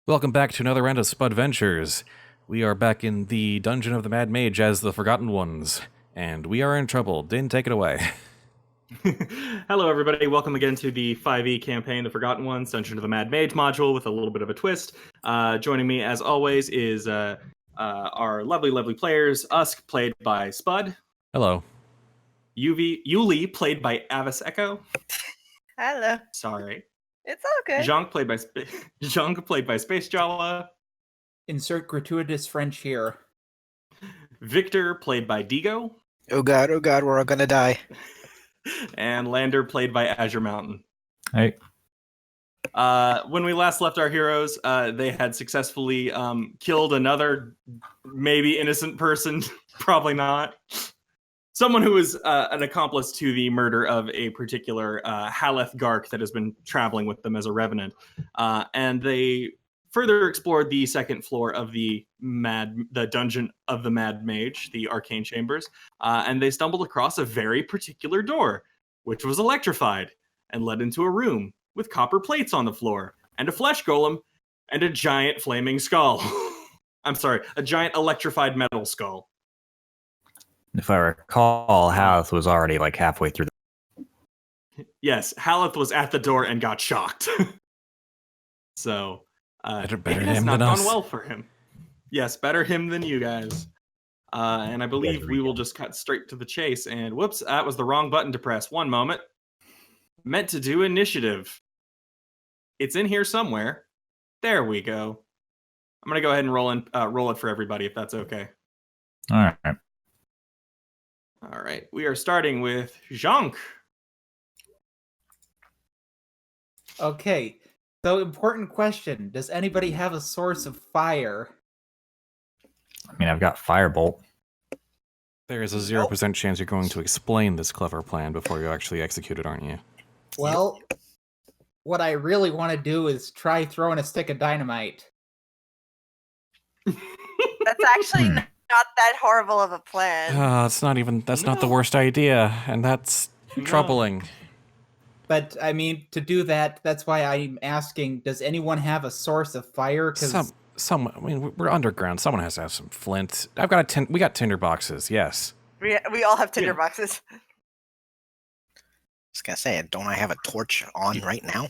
Welcome back to another round of Spudventures. We are back in the dungeon of the Mad Mage as the Forgotten Ones, and we are in trouble. Din, take it away. Hello, everybody. Welcome again to the 5e campaign, The Forgotten Ones, Dungeon of the Mad Mage module with a little bit of a twist. Joining me, as always, is our lovely players. Usk, played by Spud. Hello. Yuliy, played by AvisEcho. Hello. Sorry. It's all good. Jhank, played by Space Jawa. Insert gratuitous French here. Victor, played by Digo. Oh god, we're all gonna die. And Lander, played by Azure Mountain. Hey. When we last left our heroes, they had successfully killed another maybe innocent person, probably not. Someone who was an accomplice to the murder of a particular Haleth Gark that has been traveling with them as a revenant. And they further explored the second floor of the dungeon of the Mad Mage, the Arcane Chambers, and they stumbled across a very particular door, which was electrified and led into a room with copper plates on the floor, and a flesh golem, and a giant flaming skull. I'm sorry, a giant electrified metal skull. If I recall, Haleth was already like halfway through. Yes, Haleth was at the door and got shocked. So, Better it has him not than gone us. well for him. Yes, better him than you guys. And I believe we will just cut straight to the chase. And whoops, that was the wrong button to press. One moment. Meant to do initiative. It's in here somewhere. There we go. I'm gonna go ahead and roll it for everybody if that's okay. All right. All right, we are starting with Jhank. Okay, so important question. Does anybody have a source of fire? I mean, I've got Firebolt. There is a 0% chance you're going to explain this clever plan before you actually execute it, aren't you? Well, what I really want to do is try throwing a stick of dynamite. That's actually not that horrible of a plan. That's not the worst idea, and that's troubling. But, I mean, to do that, that's why I'm asking, does anyone have a source of fire? I mean, we're underground. Someone has to have some flint. We got tinder boxes, yes. We all have tinder boxes. I was gonna say, don't I have a torch on right now?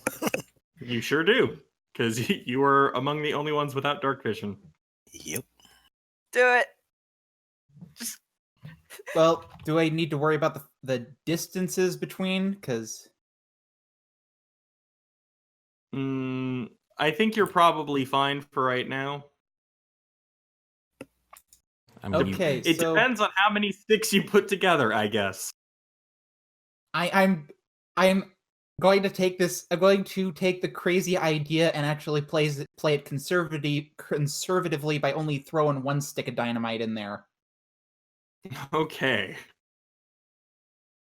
You sure do, because you are among the only ones without dark vision. Yep. Do it. Well, do I need to worry about the distances between? Because... I think you're probably fine for right now. I mean, Okay, It depends on how many sticks you put together, I guess. I'm going to take this. I'm going to take the crazy idea and actually play it conservatively by only throwing one stick of dynamite in there. Okay.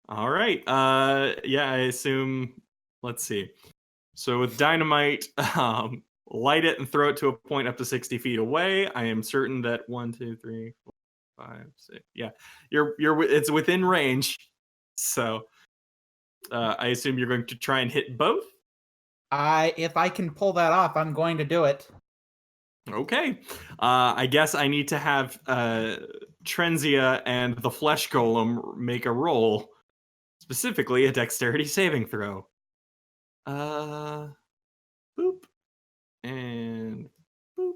All right. Yeah, I assume. Let's see. So with dynamite, light it and throw it to a point up to 60 feet away. I am certain that 1, 2, 3, 4, 5, 6. Yeah, it's within range. So I assume you're going to try and hit both. If I can pull that off, I'm going to do it. Okay. I guess I need to have Trenzia and the Flesh Golem make a roll, specifically a dexterity saving throw. Boop. And boop.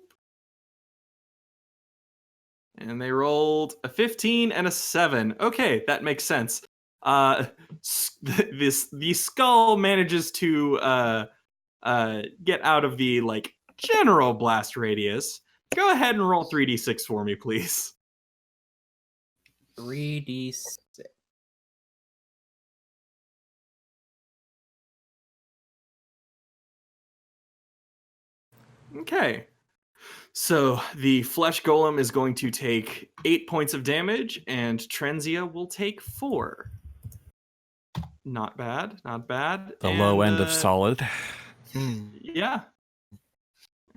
And they rolled a 15 and a 7. Okay, that makes sense. The skull manages to get out of the general blast radius. Go ahead and roll 3d6 for me, please. 3d6. Okay. So the flesh golem is going to take 8 points of damage, and Trenzia will take 4. Not bad, not bad. The low end of solid. Yeah.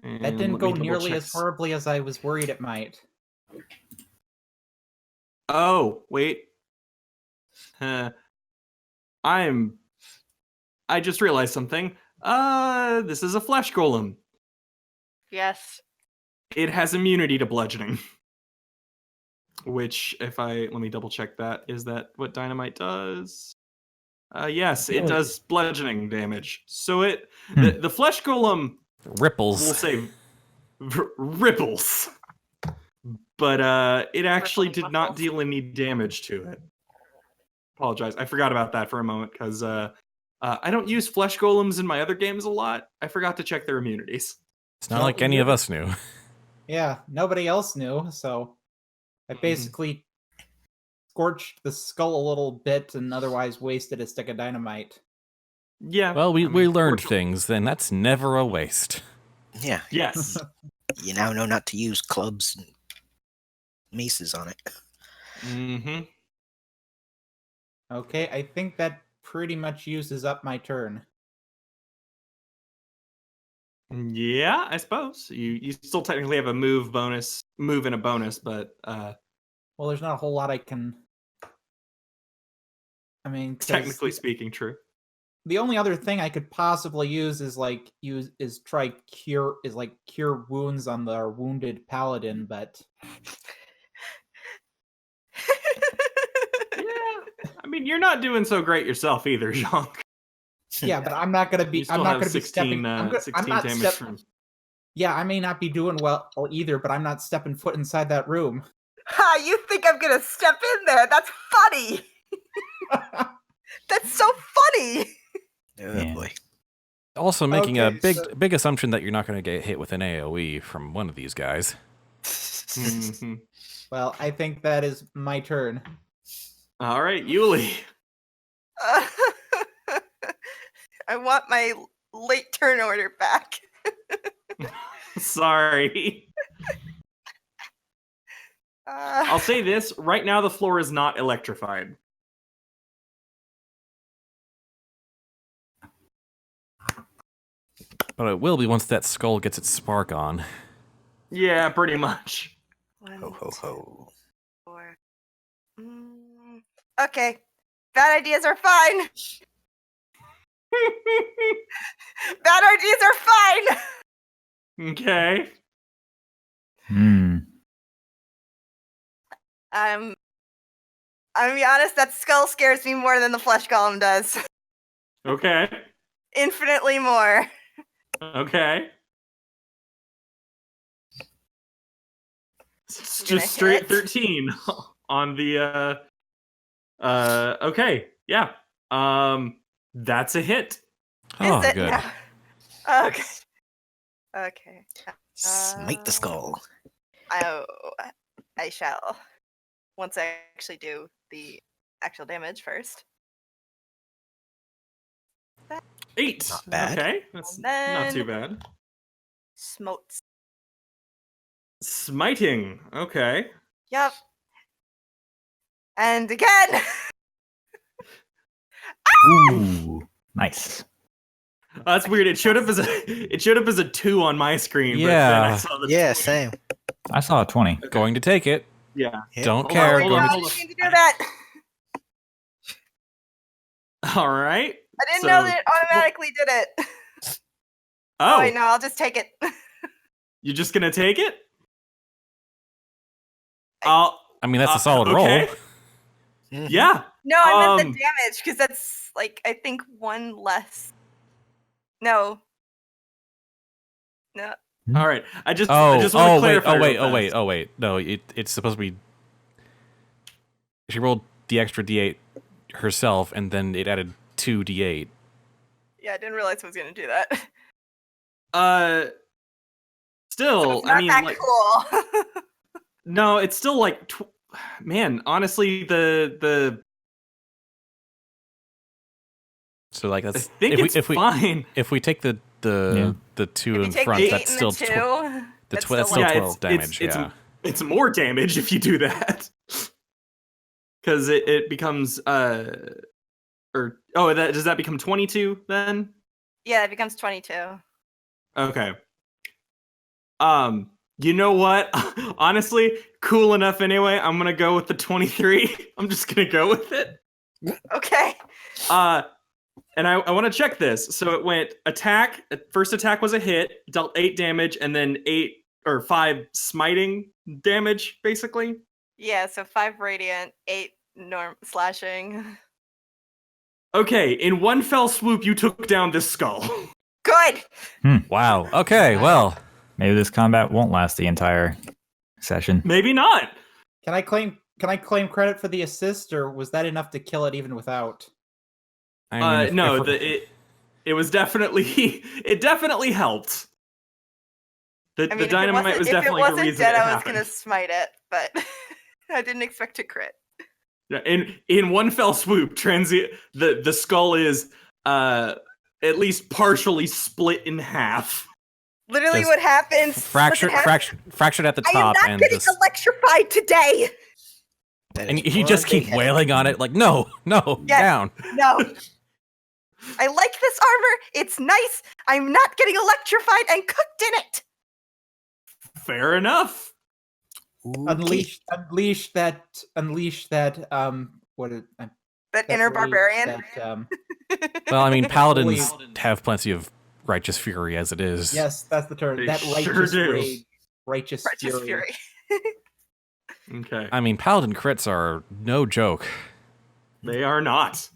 That didn't go nearly as horribly as I was worried it might. Oh, wait. I just realized something. This is a flesh golem. Yes. It has immunity to bludgeoning. Which, let me double check that. Is that what dynamite does? Yes, it does bludgeoning damage. So the flesh golem, Ripples. we'll say ripples. But it actually Rippling did not muscles. deal any damage to it. Apologize. I forgot about that for a moment because I don't use flesh golems in my other games a lot. I forgot to check their immunities. It's not Well, like any of us knew. Yeah, nobody else knew, so I basically scorched the skull a little bit and otherwise wasted a stick of dynamite. Yeah. Well, we I mean, learned fortunately- things, then that's never a waste. Yeah, Yes. you now know not to use clubs and maces on it. Mm-hmm. Okay, I think that pretty much uses up my turn. Yeah, I suppose. You still technically have a move and a bonus, but Well, there's not a whole lot I can... I mean, 'cause technically speaking, true. the only other thing I could possibly use is cure wounds on the wounded paladin, but Yeah. I mean, you're not doing so great yourself either, Jhank. yeah, but I'm not gonna be. You still I'm not have gonna 16, be stepping. I'm 16 not damage step, from... Yeah, I may not be doing well either, but I'm not stepping foot inside that room. Ha! You think I'm gonna step in there? That's funny. That's so funny. Oh Yeah. boy. Also making a Okay, big assumption that you're not going to get hit with an AoE from one of these guys. Mhm. Well, I think that is my turn. All right, Yuliy. I want my late turn order back. Sorry. I'll say this, right now the floor is not electrified. But it will be once that skull gets its spark on. Yeah, pretty much. Ho ho ho. 4. Okay. Bad ideas are fine. Bad ideas are fine. Okay. Hmm. I'm gonna be honest, that skull scares me more than the flesh golem does. Okay. Infinitely more. Okay. It's Gonna just straight hit. 13 on the okay. Yeah. That's a hit. Oh, Is it good. now? Okay. Okay. Smite the skull. I shall. Once I actually do the actual damage first. 8. Not bad. Okay. That's And not too bad. Smotes. Smiting. Okay. Yep. And again. Ooh. Nice. That's weird. It showed up as a 2 on my screen. But then I Yeah. saw the Yeah, same. I saw a 20. Going to take it. Yeah. Hit. Don't Hold care. on, Oh, hold on, no, I hold didn't on. mean to do that. All right. I didn't So- know that it automatically did it. Oh, wait, no, I'll just take it. you're just gonna take it? I'll. I mean, that's a solid roll. okay. Yeah. No, I meant Um, the damage because that's like I think one less. No. No. All right. I just Oh, want to wait, clarify. real fast. oh, wait. No, it's supposed to be... She rolled the extra d8 herself, and then it added 2 d8. Yeah, I didn't realize I was gonna do that. Still, So it's not I mean, that like, cool. no, it's still like, man. Honestly, the So, like, I that's... think it's fine. If we take the Yeah. 2 if you in take front, the 8 that's and still... the 2, that's still still like- 12 damage, yeah. It's more damage if you do that. Because it becomes does that become 22 then? Yeah, it becomes 22. Okay. You know what? Honestly, cool enough anyway. I'm gonna go with the 23. I'm just gonna go with it. Okay. And I want to check this. So it went attack. First attack was a hit, dealt 8 damage, and then 5 smiting damage, basically. Yeah, so 5 radiant, 8 slashing. Okay, in one fell swoop, you took down this skull. Good. Wow. Okay, well. Maybe this combat won't last the entire session. Maybe not. Can I claim credit for the assist, or was that enough to kill it even without? I mean, No, it was definitely it definitely helped. The dynamite was definitely the reason dead, it I was happened. gonna smite it, but I didn't expect to crit. Yeah, in one fell swoop, the skull is at least partially split in half. Literally, Just what happens? fractured at the I am top, not and getting just electrified today. and you just keep wailing on it like, no, Yes. down. No. I like this armor. It's nice. I'm not getting electrified and cooked in it. Fair enough. Unleash that That inner rage, barbarian. Well, I mean, paladins Holy- have plenty of righteous fury as it is. yes, that's the term. They That sure righteous do. rage, righteous fury. Okay. I mean, paladin crits are no joke. They are not.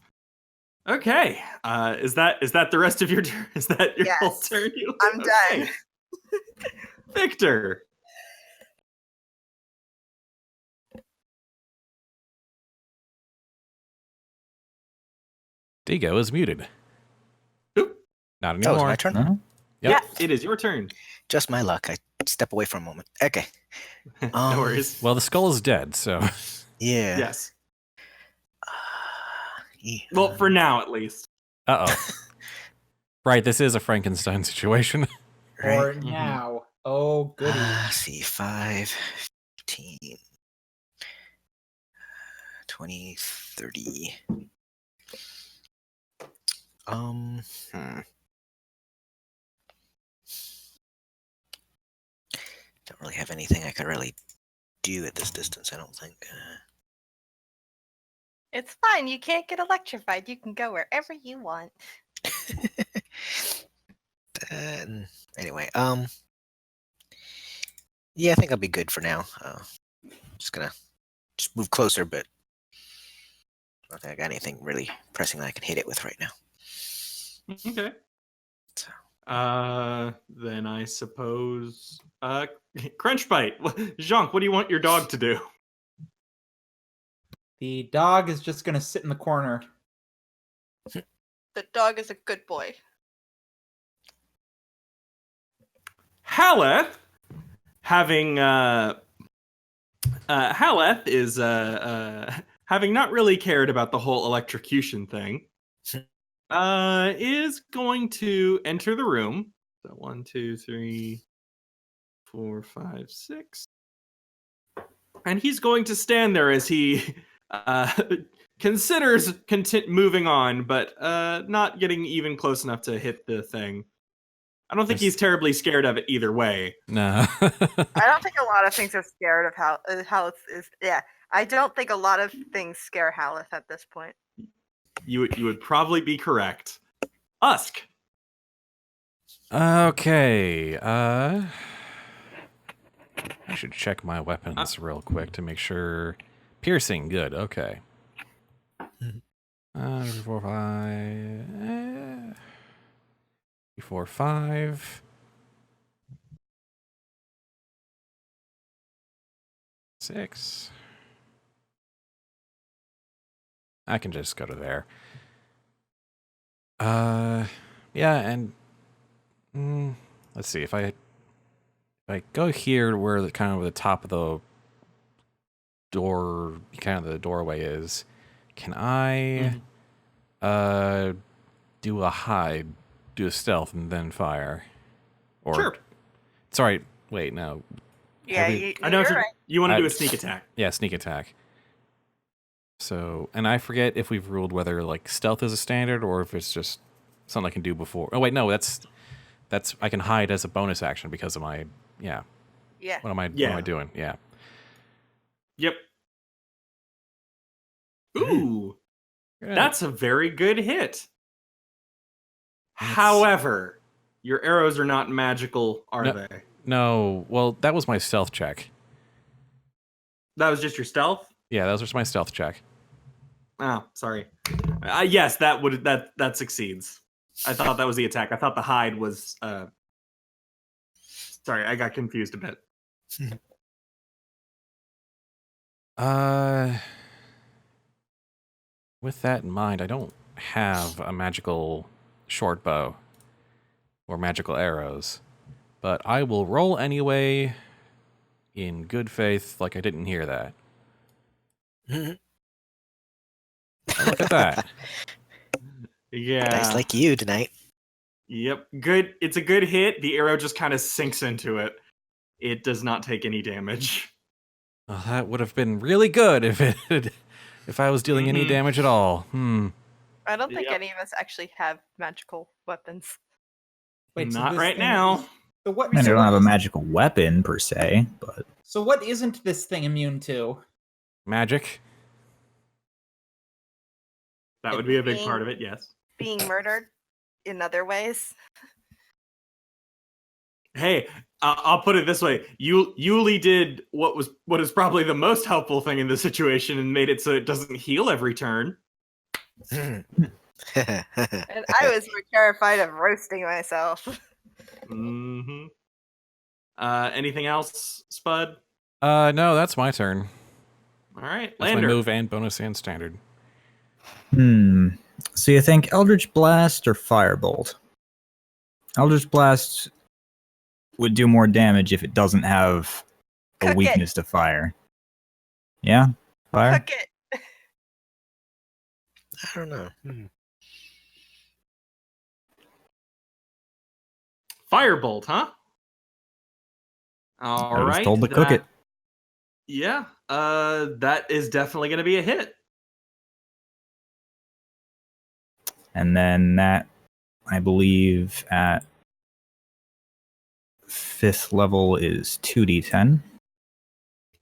Okay. Is that the rest of your turn? Is that your whole Yes. turn? I'm done. Victor. Digo is muted. Oop. Not Oh, it's anymore. my turn? Huh? Yep. Yeah, it is your turn. Just my luck. I step away for a moment. Okay. No worries. Well, the skull is dead, so Yeah. Yes. Yeah. Well, for now at least. uh-oh. Right, this is a Frankenstein situation. For Right. now. Oh, goody. See, 5, 15, 20, 30. Hmm. Don't really have anything I could really do at this distance, I don't think. It's fine. You can't get electrified. You can go wherever you want. Anyway, yeah, I think I'll be good for now. Just gonna move closer, but I don't think I got anything really pressing that I can hit it with right now. Okay. So. Then I suppose Crunch Bite. Jhank, what do you want your dog to do? The dog is just gonna sit in the corner. The dog is a good boy. Haleth, Haleth is having not really cared about the whole electrocution thing, is going to enter the room. So 1, 2, 3, 4, 5, 6, and he's going to stand there as he considers moving on, but not getting even close enough to hit the thing. I don't think he's terribly scared of it either way. No. I don't think a lot of things are scared of Haleth is. Yeah, I don't think a lot of things scare Haleth at this point. You would probably be correct. Usk. Okay. I should check my weapons real quick to make sure. Piercing, good. Okay. 4, 5. 4, 5. 6. I can just go to there. Yeah, and let's see if I go here where the kind of the top of the door, kind of the doorway is. Can I do a hide, do a stealth, and then fire? Or Sure. sorry, wait, no. Yeah, I know you're right. you want to do a sneak attack. Yeah, sneak attack. So, and I forget if we've ruled whether like stealth is a standard or if it's just something I can do before. Oh wait, no, that's I can hide as a bonus action because of my Yeah. What am I doing? Yeah. Yep. Ooh, that's a very good hit. However, your arrows are not magical, are No. they? No, well, that was my stealth check. That was just your stealth? Yeah, that was just my stealth check. Oh, sorry. Yes, that succeeds. I thought that was the attack. I thought the hide was. Sorry, I got confused a bit. With that in mind, I don't have a magical short bow or magical arrows, but I will roll anyway in good faith like I didn't hear that. Oh, look at that. Yeah. Nice like you tonight. Yep. Good. It's a good hit. The arrow just kind of sinks into it. It does not take any damage. Oh, that would have been really good if I was dealing any damage at all. I don't think Yep. any of us actually have magical weapons. Wait, so Not this right thing now. is- So what? I mean, I so don't what have a is- magical weapon per se, but So what isn't this thing immune to? Magic. That would be a big part of it. Yes. Being murdered in other ways. Hey, I'll put it this way: Yuliy did what is probably the most helpful thing in this situation, and made it so it doesn't heal every turn. And I was more terrified of roasting myself. Mm-hmm. Anything else, Spud? No, that's my turn. All right, That's Lander. my move and bonus and standard. So you think Eldritch Blast or Firebolt? Eldritch Blast would do more damage if it doesn't have a Cook it. weakness to fire. Yeah? Fire? Cook it. I don't know. Firebolt, huh? All I was right. told to cook it. Yeah. That is definitely going to be a hit. And then that, I believe, at 5th level is 2d10.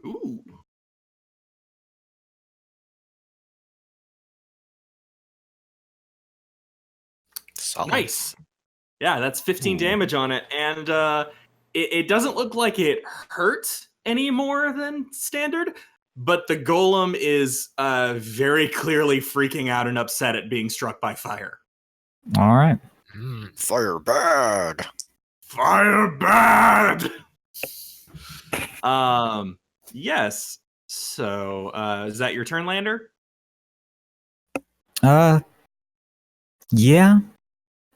Ooh. Solid. Nice. Yeah, that's 15 Ooh. damage on it, and it doesn't look like it hurt any more than standard, but the golem is very clearly freaking out and upset at being struck by fire. All right. Fire bad. Fire bad. Yes. So, is that your turn, Lander? Yeah.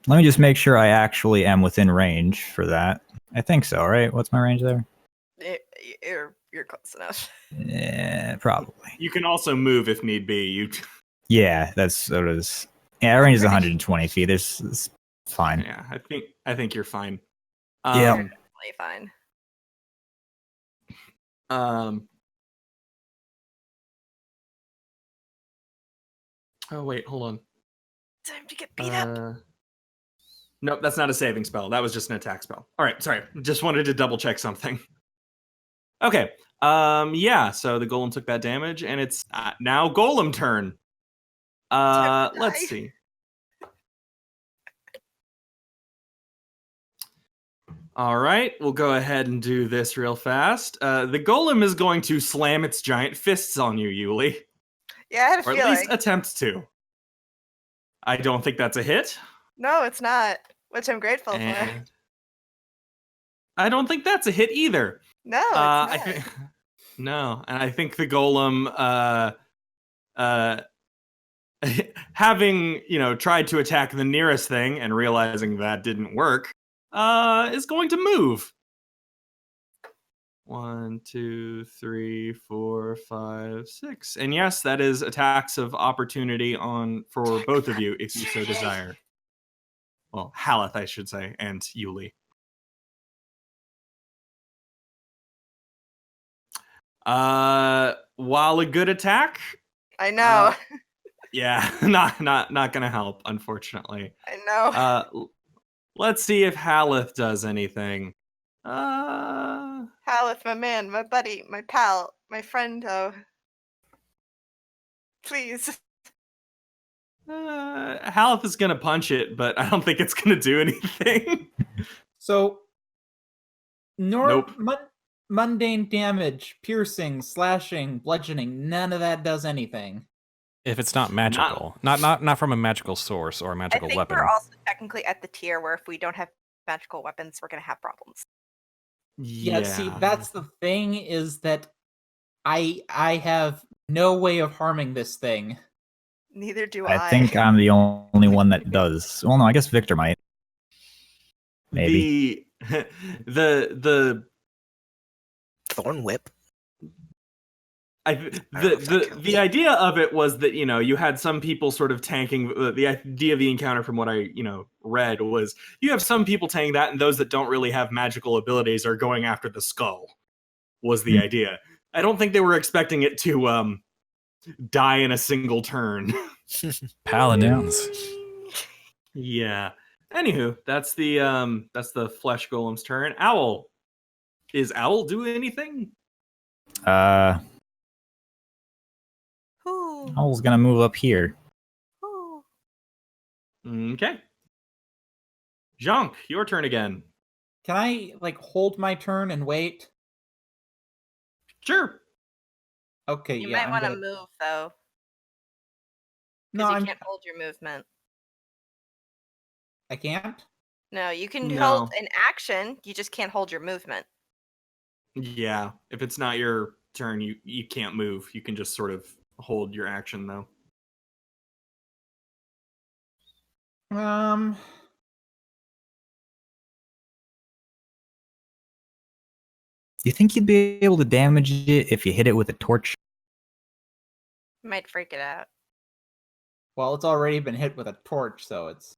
Let me just make sure I actually am within range for that. I think so, right? What's my range there? You're close enough. Yeah, probably. You can also move if need be. You. Yeah, that's what it is. Yeah, our range is 120 feet. It's fine. Yeah, I think you're fine. Yeah. Definitely fine. Oh wait, hold on. Time to get beat up. Nope, that's not a saving spell. That was just an attack spell. All right, sorry. Just wanted to double check something. Okay. Yeah. So the golem took that damage, and it's now golem turn. Time to Let's die. see. All right, we'll go ahead and do this real fast. The golem is going to slam its giant fists on you, Yuliy, Yeah, I had a or at feeling. least attempt to. I don't think that's a hit. No, it's not. Which I'm grateful for. And I don't think that's a hit either. No, it's not. I think no, and I think the golem, having tried to attack the nearest thing and realizing that didn't work, is going to move. 1, 2, 3, 4, 5, 6, and yes, that is attacks of opportunity for both of you if you so desire. Well, Haleth, I should say, and Yuliy. While a good attack, I know. yeah, not gonna help, unfortunately. I know. Let's see if Haleth does anything. Haleth, my man, my buddy, my pal, my friend. Oh, please. Haleth is gonna punch it, but I don't think it's gonna do anything. So, Nope. Mundane damage, piercing, slashing, bludgeoning, none of that does anything. If it's not magical, not from a magical source or a I magical think weapon. we're also technically at the tier where if we don't have magical weapons, we're going to have problems. Yeah, see, that's the thing, is that I have no way of harming this thing. Neither do I. I think I'm the only one that does. Well, no, I guess Victor might. Maybe. The Thorn whip. the idea of it was that you had some people sort of tanking. The idea of the encounter, from what I read, was you have some people tanking that, and those that don't really have magical abilities are going after the skull. Was the idea? I don't think they were expecting it to die in a single turn. Paladins. Yeah. Anywho, that's the flesh golem's turn. Owl. Is Owl do anything? Ooh, Owl's gonna move up here. ooh. Okay. Jhank, your turn again. Can I, hold my turn and wait? Sure. Okay, You yeah. might I'm want to gonna- move though, No, because you can't hold your movement. I can't? No, you can No. hold an action. You just can't hold your movement. Yeah. If it's not your turn, you can't move. You can just sort of hold your action though. Do you think you'd be able to damage it if you hit it with a torch? Might freak it out. Well, it's already been hit with a torch, so it's...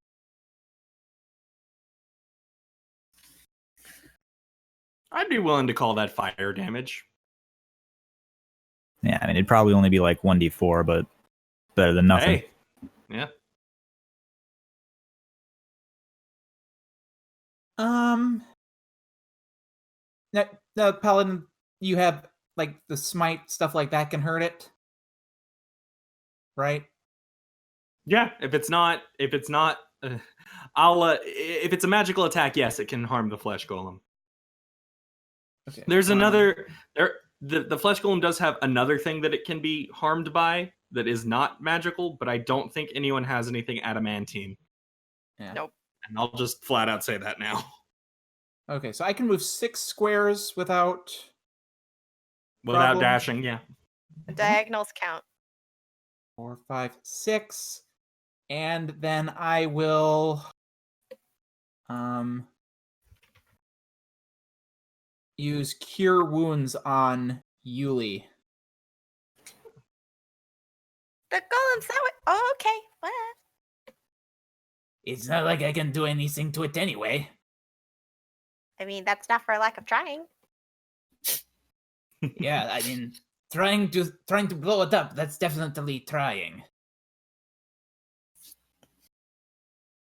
I'd be willing to call that fire damage. Yeah, I mean, it'd probably only be like 1d4, but better than nothing. Hey. Yeah. No, Paladin, you have, the smite, stuff like that can hurt it? Right? Yeah. If it's not, if it's a magical attack, yes, it can harm the flesh golem. Okay. There's another the flesh golem does have another thing that it can be harmed by that is not magical, but I don't think anyone has anything adamantine. Yeah. Nope. And I'll just flat out say that now. Okay, so I can move 6 squares without... Without Problem. dashing, yeah. Diagonals count. 4, 5, 6. And then I will... use Cure Wounds on Yuliy. The golem's that way. Oh, okay. What? It's not like I can do anything to it anyway. I mean, that's not for lack of trying. Yeah, I mean, trying to blow it up, that's definitely trying.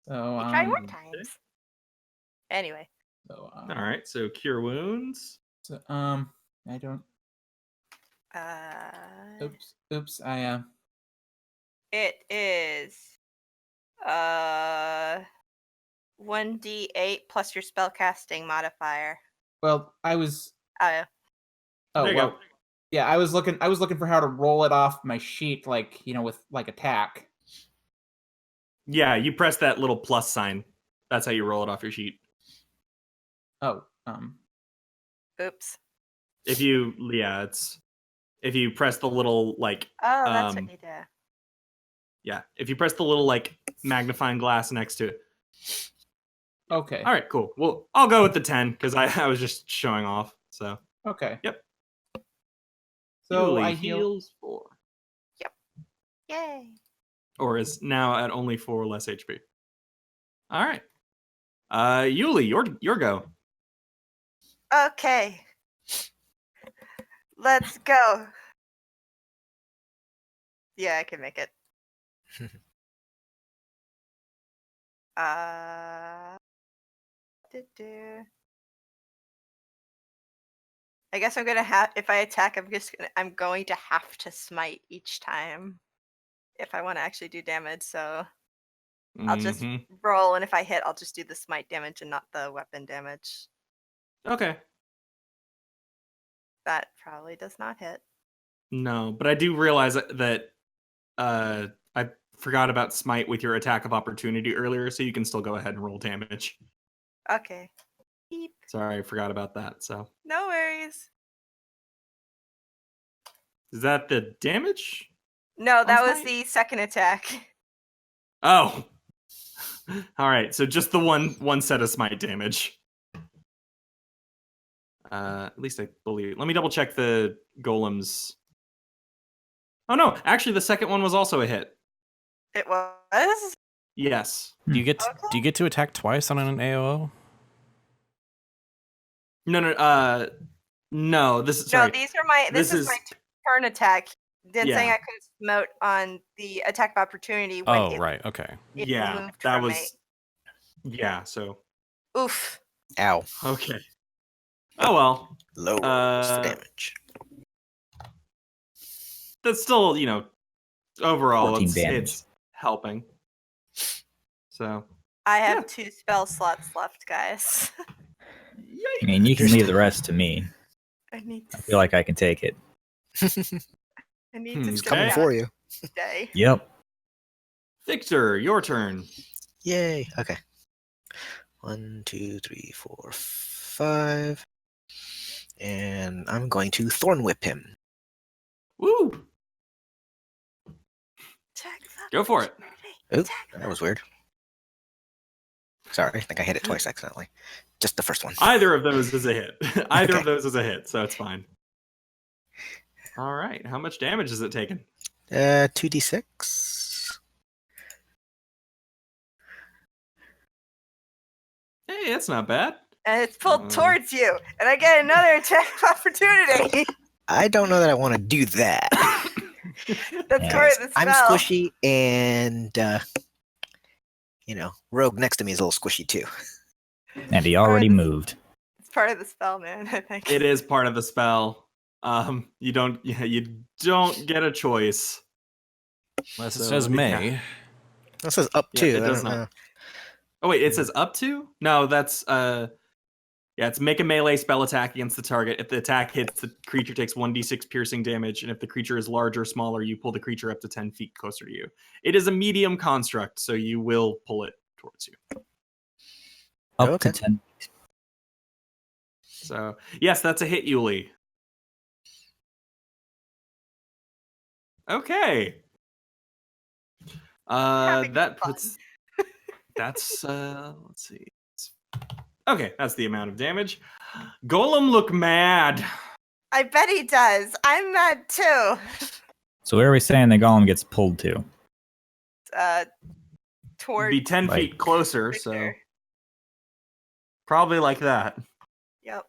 So, You try more times. Anyway. So, All right, so cure wounds. So, I don't... Oops, I, It is 1d8 plus your spellcasting modifier. well, I was... Oh, Oh, There you well, go. yeah, I was looking for how to roll it off my sheet, with, attack. Yeah, you press that little plus sign. That's how you roll it off your sheet. Oh, oops. If you press the little Oh, that's what you do. yeah, if you press the little magnifying glass next to it. okay. All right, cool. Well, I'll go with the 10 because I was just showing off. So Okay. Yep. So Yuliy I heal... heals 4, Yay. or is now at only 4 less HP. All right, Yuliy, your go. Okay. Let's go. Yeah, I can make it. I guess I'm gonna have, if I attack, I'm going to have to smite each time. if I want to actually do damage. So I'll just Mhm. roll, and if I hit, I'll just do the smite damage and not the weapon damage. Okay. That probably does not hit. No, but I do realize that I forgot about smite with your attack of opportunity earlier, so you can still go ahead and roll damage. Okay. Beep. Sorry, I forgot about that. So No worries. is that the damage? No, that was smite? the second attack. Oh. All right, so just the one set of smite damage. At least I believe. Let me double check the golems. Oh no, actually the second one was also a hit. It was? Yes. Do you get Okay. do you get to attack twice on an AOO? No, this is No, sorry. these are my. This is my turn attack. Then saying Yeah. I could smote on the attack of opportunity when Oh, it, right. Okay. it Yeah, moved that from was yeah, so Oof. Ow. okay. Oh well. Low rolls for damage. That's still, overall 14 it's damage. helping. So I have Yeah. 2 spell slots left, guys. I mean, you can leave the rest to me. I need to. I feel like I can take it. I need to It's sit Coming down for you. today. Yep. Victor, your turn. Yay. Okay. 1, 2, 3, 4, 5. And I'm going to Thorn Whip him. Woo! Attack of Go for it. Oop, Attack that was weird. Sorry, I think I hit it twice accidentally. Just the first one. Either of those is a hit. Either Okay. of those is a hit, so it's fine. All right. How much damage is it taking? 2d6. Hey, that's not bad. And it's pulled towards you, and I get another attack of opportunity. I don't know that I want to do that. That's Yeah. part of the spell. I'm squishy, and Rogue next to me is a little squishy too. And he already moved. It's part of the spell, man. I think It is part of the spell. You don't get a choice. Unless it So, says yeah. may. That says up Yeah, to. it I does don't not. know. Oh wait, it says up to? No, that's it's make a melee spell attack against the target. If the attack hits, the creature takes 1d6 piercing damage, and if the creature is larger or smaller, you pull the creature up to 10 feet closer to you. It is a medium construct, so you will pull it towards you. Up Okay. to 10. So yes, that's a hit, Yuliy. Okay. Having That fun. puts. That's let's see. Okay, that's the amount of damage. Golem look mad. I bet he does. I'm mad too. So where are we saying the golem gets pulled to? Towards Be 10 Like- feet closer, so Victor. probably like that. Yep.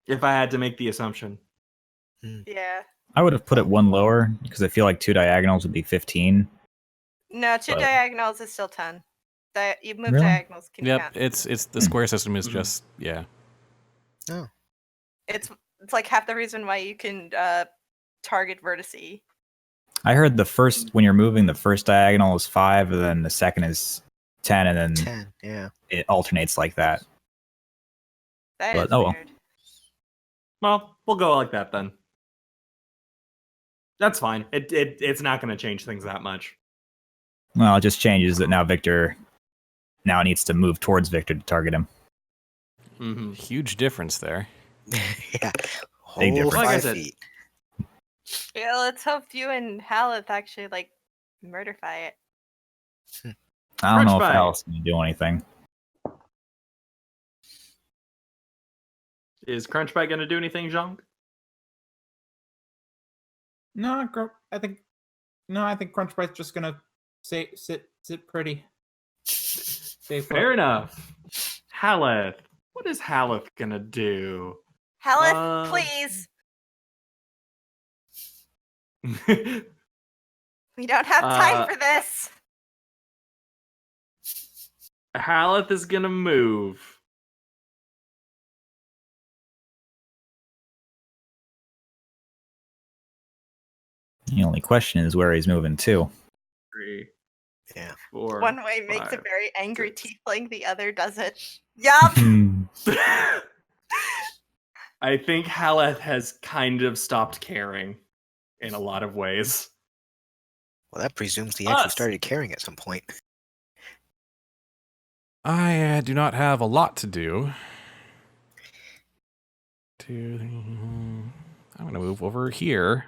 If I had to make the assumption. Yeah. I would have put it one lower because I feel like 2 diagonals would be 15. No, 2 But- diagonals is still 10. You move Really? diagonals can Yep. count. It's the square system is Mhm. just yeah. Oh. It's like half the reason why you can target vertice. I heard when you're moving, the first diagonal is 5, and then the second is 10, and then 10. Yeah. it alternates like that. That But- is oh well. weird. Well, we'll go like that then. That's fine. It's not going to change things that much. Well, it just changes that now Victor now needs to move towards Victor to target him. Mm-hmm. Huge difference there. Yeah. Big Whole difference. Like I 5 said- feet. Yeah, let's hope you and Haleth actually murderfy it. I don't know if Crunch bite. Alice can do anything. Is Crunchbite going to do anything, Jhank? No, I think Crunchbite's just gonna sit pretty. Stay put. Fair enough. Haleth. What is Haleth going to do? Haleth, please. We don't have time for this. Haleth is going to move. The only question is where he's moving to. 3, Yeah. 4. One way makes a 5. very angry tiefling, the other doesn't. Yup. I think Haleth has kind of stopped caring in a lot of ways. Well, that presumes he actually Us. started caring at some point. I do not have a lot to do. I'm going to move over here.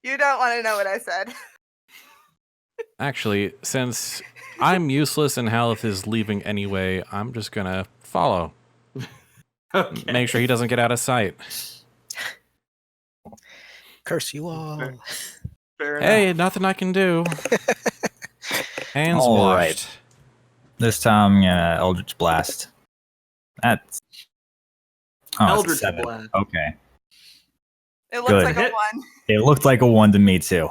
You don't want to know what I said. Actually, since I'm useless and Haleth is leaving anyway, I'm just going to follow. Okay. Make sure he doesn't get out of sight. Curse you all. Fair Hey, enough. nothing I can do. Hands All washed. right. This time I'm gonna Eldritch Blast. That's it's Eldritch 7. Blast. Okay. It looks Good. like a Hit. 1. It looked like a 1 to me too.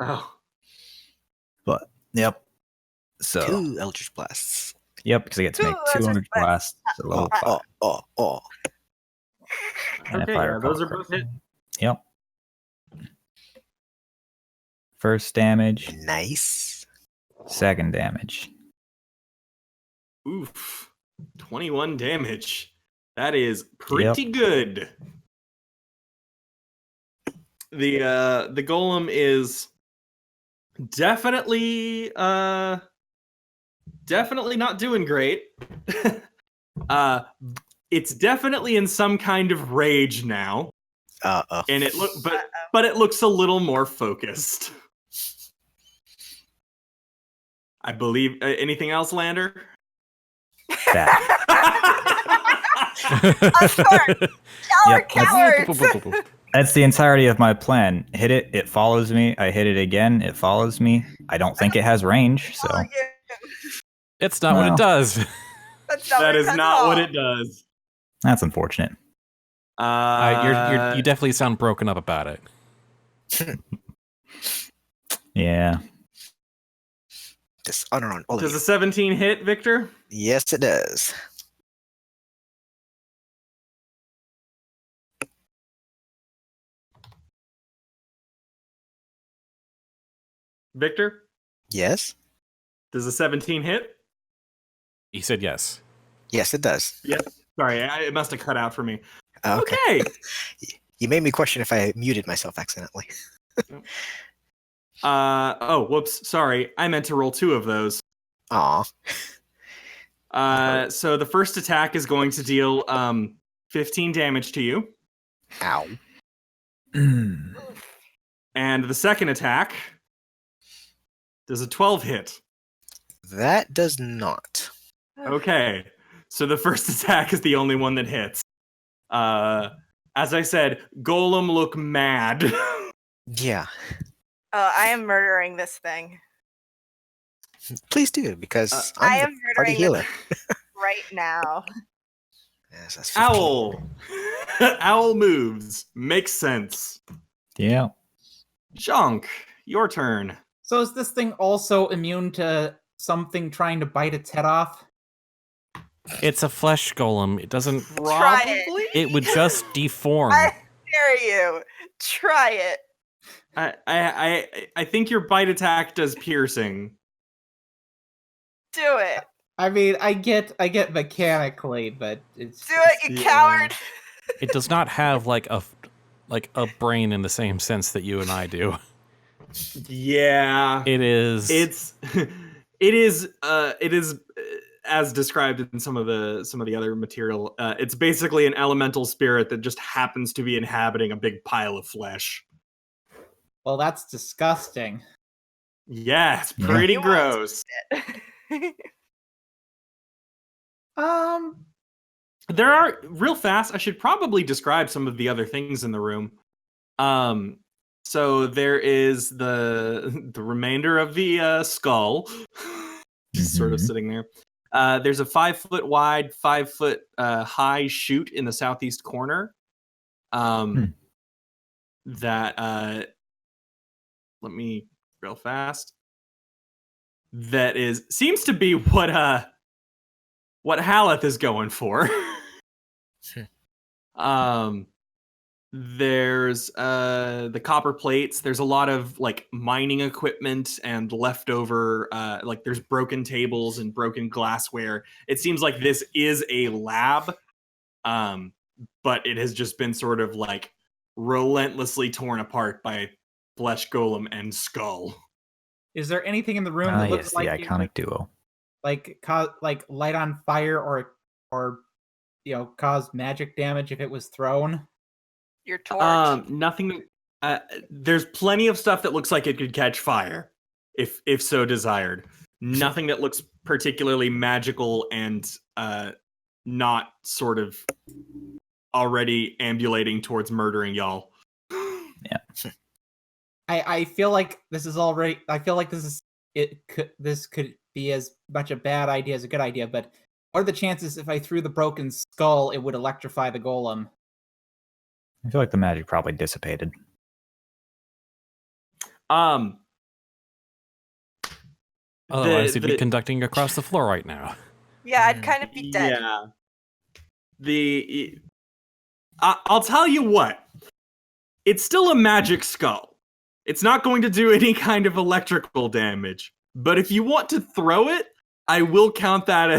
Oh. But yep. So 2 Eldritch Blasts. yep, because I get to make 2 Eldritch Eldritch Blasts at level 5. Oh. And if Okay, I yeah, recall those are both hit. Yep. First damage, Nice. second damage. Oof. 21 damage. That is pretty good. The golem is definitely not doing great. It's definitely in some kind of rage now, and but it looks a little more focused. I believe. Anything else, Lander? That. Of course. Yep, Cowards. That's the entirety of my plan. Hit it, it follows me. I hit it again, it follows me. I don't think it has range, so Oh, yeah. It's not what Well. it does. That's not That what it is does not at what all. it does. that's unfortunate. You definitely sound broken up about it. Yeah. Dishonor on all of Does you. a 17 hit, Victor? Yes, it does. Victor, Yes? does a 17 hit? He said yes. Yes, it does. Yes. Sorry, it must have cut out for me. Okay. Okay. You made me question if I muted myself accidentally. Oh, whoops. Sorry. I meant to roll 2 of those. Aw. So the first attack is going to deal 15 damage to you. Ow. Mm. And the second attack does a 12 hit. That does not. Okay. So the first attack is the only one that hits. As I said, Golem look mad. Yeah. I am murdering this thing Please do, because I I'm am the party murdering healer. right now. Yes, that's 15. Owl. Owl moves. Makes sense. Yeah. Jhank, your turn. So is this thing also immune to something trying to bite its head off? It's a flesh golem. It doesn't. Try it. It would just deform. I dare you. Try it. I think your bite attack does piercing. Do it. I mean, I get mechanically, but it's Do it, you Yeah. coward. It does not have like a brain in the same sense that you and I do. Yeah. It is. It is as described in some of the other material. It's basically an elemental spirit that just happens to be inhabiting a big pile of flesh. well, that's disgusting. Yeah, it's pretty Yeah. gross. There are real fast. I should probably describe some of the other things in the room. So there is the remainder of the skull, just sort of Mhm. sitting there. There's a 5-foot wide, 5-foot high chute in the southeast corner. That let me real fast. That seems to be what Haleth is going for. There's the copper plates. There's a lot of like mining equipment and leftover like there's broken tables and broken glassware. It seems like this is a lab, but it has just been sort of like relentlessly torn apart by flesh golem and skull. Is there anything in the room that looks Yes, like the you iconic could, duo. like light on fire or cause magic damage if it was thrown? Your torch. Nothing. There's plenty of stuff that looks like it could catch fire, if so desired. Nothing that looks particularly magical and not sort of already ambulating towards murdering y'all. Yeah. I feel like this is already. I feel like this could be as much a bad idea as a good idea. But what are the chances if I threw the broken skull, it would electrify the golem? I feel like the magic probably dissipated. Otherwise, he'd be conducting across the floor right now. Yeah, I'd kind of be dead. Yeah. I'll tell you what. It's still a magic skull. It's not going to do any kind of electrical damage. But if you want to throw it, I will count that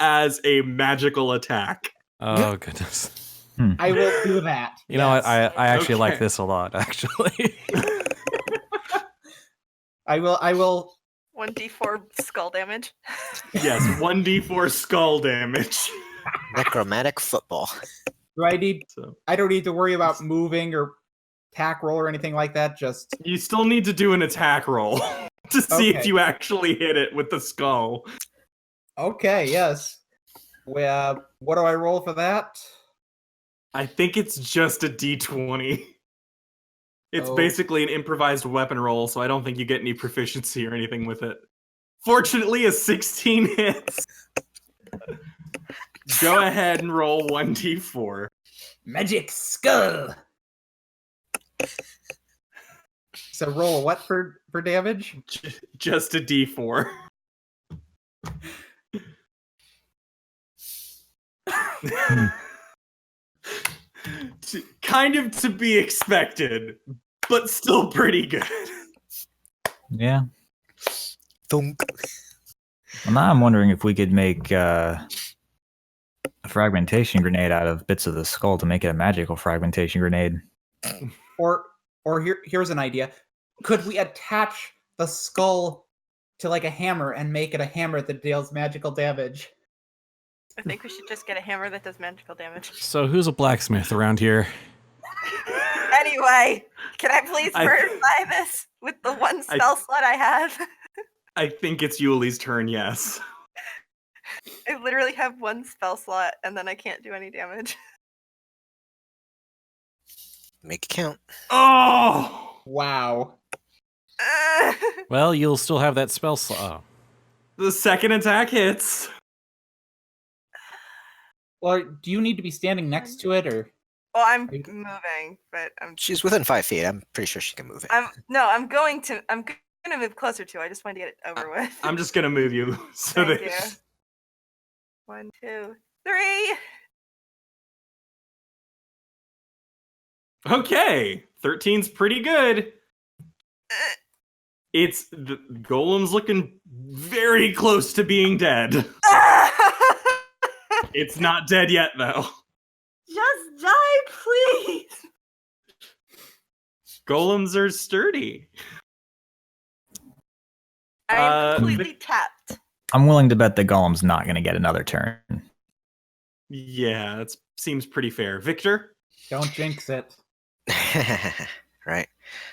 as a magical attack. Oh, goodness. I will do that. You know what? yes. I actually like Okay. this a lot, actually. I will. 1d4 skull damage. Yes, 1d4 skull damage. Necromantic football. Do I need? So I don't need to worry about moving or attack roll or anything like that. Just you still need to do an attack roll to see if Okay. you actually hit it with the skull. okay. Yes. Well, what do I roll for that? I think it's just a d20. It's Oh. basically an improvised weapon roll, so I don't think you get any proficiency or anything with it. Fortunately, a 16 hits. Go ahead and roll 1d4. Magic skull. So roll what for damage? Just a d4. Kind of to be expected, but still pretty good. Yeah. Thunk. Well, now I'm wondering if we could make a fragmentation grenade out of bits of the skull to make it a magical fragmentation grenade. Or here's an idea. Could we attach the skull to like a hammer and make it a hammer that deals magical damage? I think we should just get a hammer that does magical damage. So who's a blacksmith around here? Anyway, can I please I- verify this with the one spell slot I have? I think it's Yuli's turn, yes. I literally have one spell slot and then I can't do any damage. Make it count. Oh! Wow. Well, you'll still have that spell slot. The second attack hits. Well, do you need to be standing next to it, or Well, I'm moving, but She's within 5 feet. I'm pretty sure she can move it. I'm going to move closer to. I just wanted to get it over with. I'm just gonna move you so Thank that you. 1, 2, 3. Okay, 13's pretty good. It's the golem's looking very close to being dead. It's not dead yet though. Just die, please. Golems are sturdy. I am completely Vic- tapped. I'm willing to bet the golem's not going to get another turn. Yeah, that seems pretty fair. Victor? don't jinx it? Right.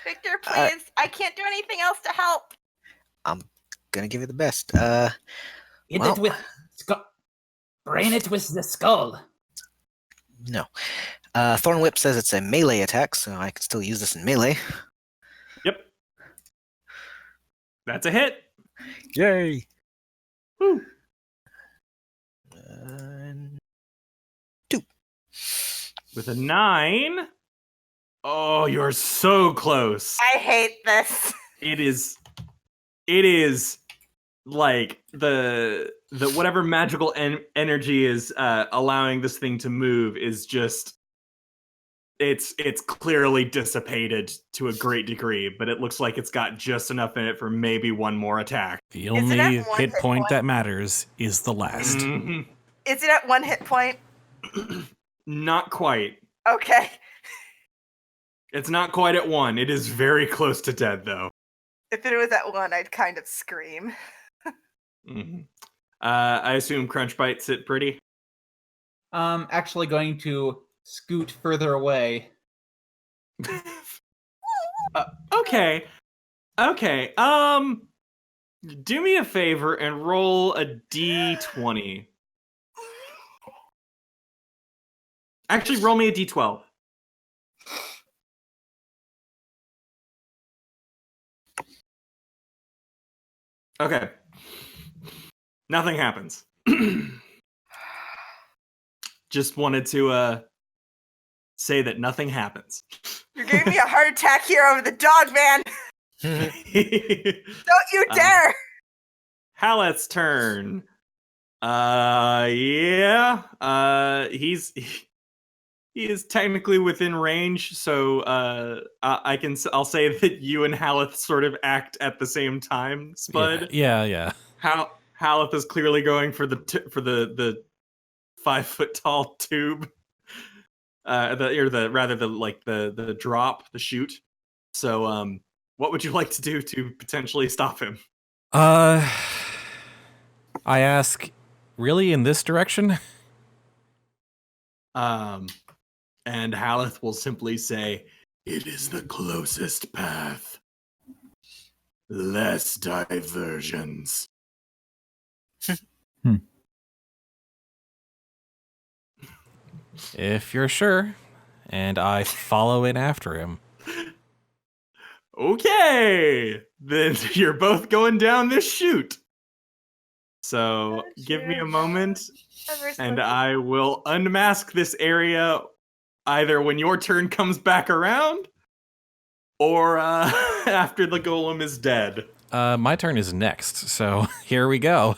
Victor, please. I can't do anything else to help. I'm gonna give it the best. Hit Well- it with skull. Brain it with the skull. No. Thorn Whip says it's a melee attack, so I can still use this in melee. Yep. That's a hit. Yay! Woo. 2. With a 9. Oh, you're so close. I hate this. It is like the whatever magical energy is allowing this thing to move is just it's clearly dissipated to a great degree, but it looks like it's got just enough in it for maybe one more attack. The Is it only at one hit hit point point? that matters is the last. Mhm. Is it at 1 hit point? Not quite. Okay. It's not quite at 1. It is very close to dead, though. If it was at 1, I'd kind of scream. Mhm. I assume Crunchbite sit pretty. Actually going to scoot further away. Okay. Do me a favor and roll a d20. Actually, roll me a d12. Okay. Nothing happens. Just wanted to say that nothing happens. You're giving me a heart attack here over the dog, man. Don't you dare. Haleth's turn. He is technically within range, so I'll say that you and Haleth sort of act at the same time. Spud, Yeah. Haleth is clearly going for the 5 foot tall tube, the drop, the shoot. So, what would you like to do to potentially stop him? I ask, really in this direction? And Haleth will simply say, "It is the closest path. Less diversions." If you're sure. And I follow in after him. Okay, then you're both going down this chute. So give me a moment, and I will unmask this area either when your turn comes back around, or after the golem is dead. My turn is next, so here we go.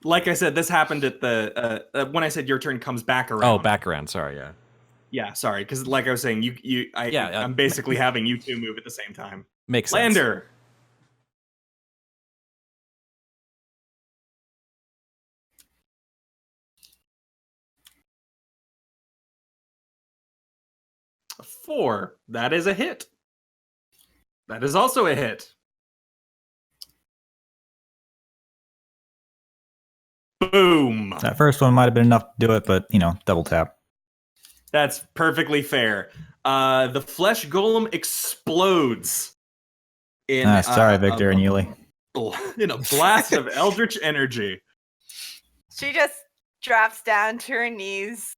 Like I said, this happened at the when I said your turn comes back around. Oh, back around. Sorry, yeah. Yeah, sorry, because like I was saying, I'm basically having you two move at the same time. Makes sense. Lander. A 4. That is a hit. That is also a hit. Boom. That first one might have been enough to do it, but, double tap. That's perfectly fair. The flesh golem explodes. Sorry, Victor and Yuliy. In a blast of eldritch energy. She just drops down to her knees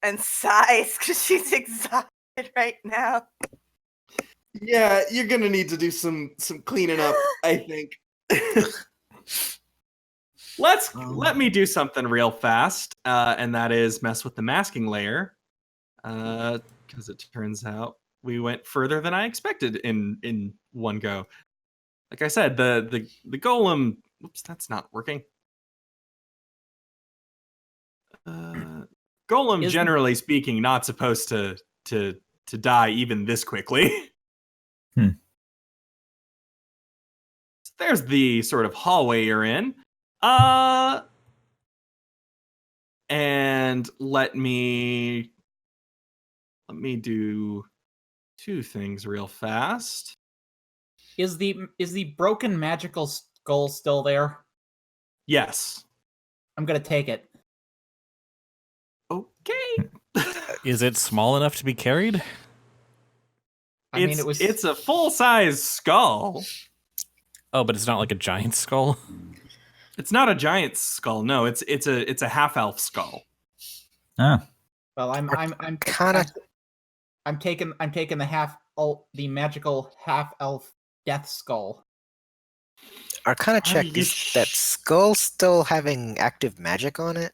and sighs because she's exhausted right now. Yeah, you're gonna need to do some cleaning up, I think. Let me do something real fast, and that is mess with the masking layer, because it turns out we went further than I expected in one go. Like I said, the golem. Whoops, that's not working. Golem, generally speaking, not supposed to die even this quickly. There's the sort of hallway you're in. And let me do 2 things real fast. Is the broken magical skull still there? Yes. I'm gonna take it. Okay. Is it small enough to be carried? It's a full-size skull. Oh, but it's not like a giant skull? It's not a giant skull. No, it's a half-elf skull. Oh. Well, I'm taking the magical half-elf death skull. Arcana check, is that skull still having active magic on it?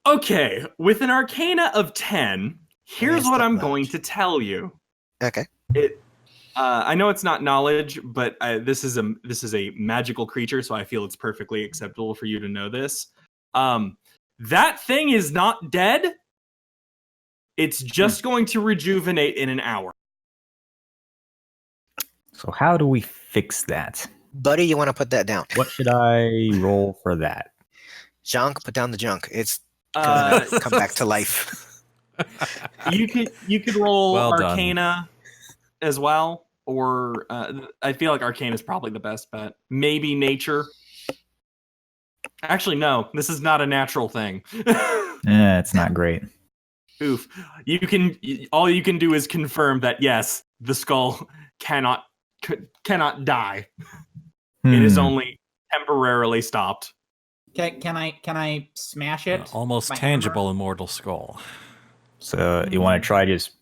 Okay, with an arcana of 10, here's what I'm going to tell you. Okay. I know it's not knowledge, but this is a magical creature, so I feel it's perfectly acceptable for you to know this. That thing is not dead, It's just going to rejuvenate in an hour. So how do we fix that? Buddy, you want to put that down? What should I roll for that? Jhank, put down the junk. It's Uh, gonna come back to life. you could roll Well done. Arcana as well, or I feel like Arcana is probably the best bet. Maybe Nature. Actually, no. This is not a natural thing. It's not great. Oof. All you can do is confirm that yes, the skull cannot die. It is only temporarily stopped. Can I smash it? Almost My tangible immortal skull. So you want to try just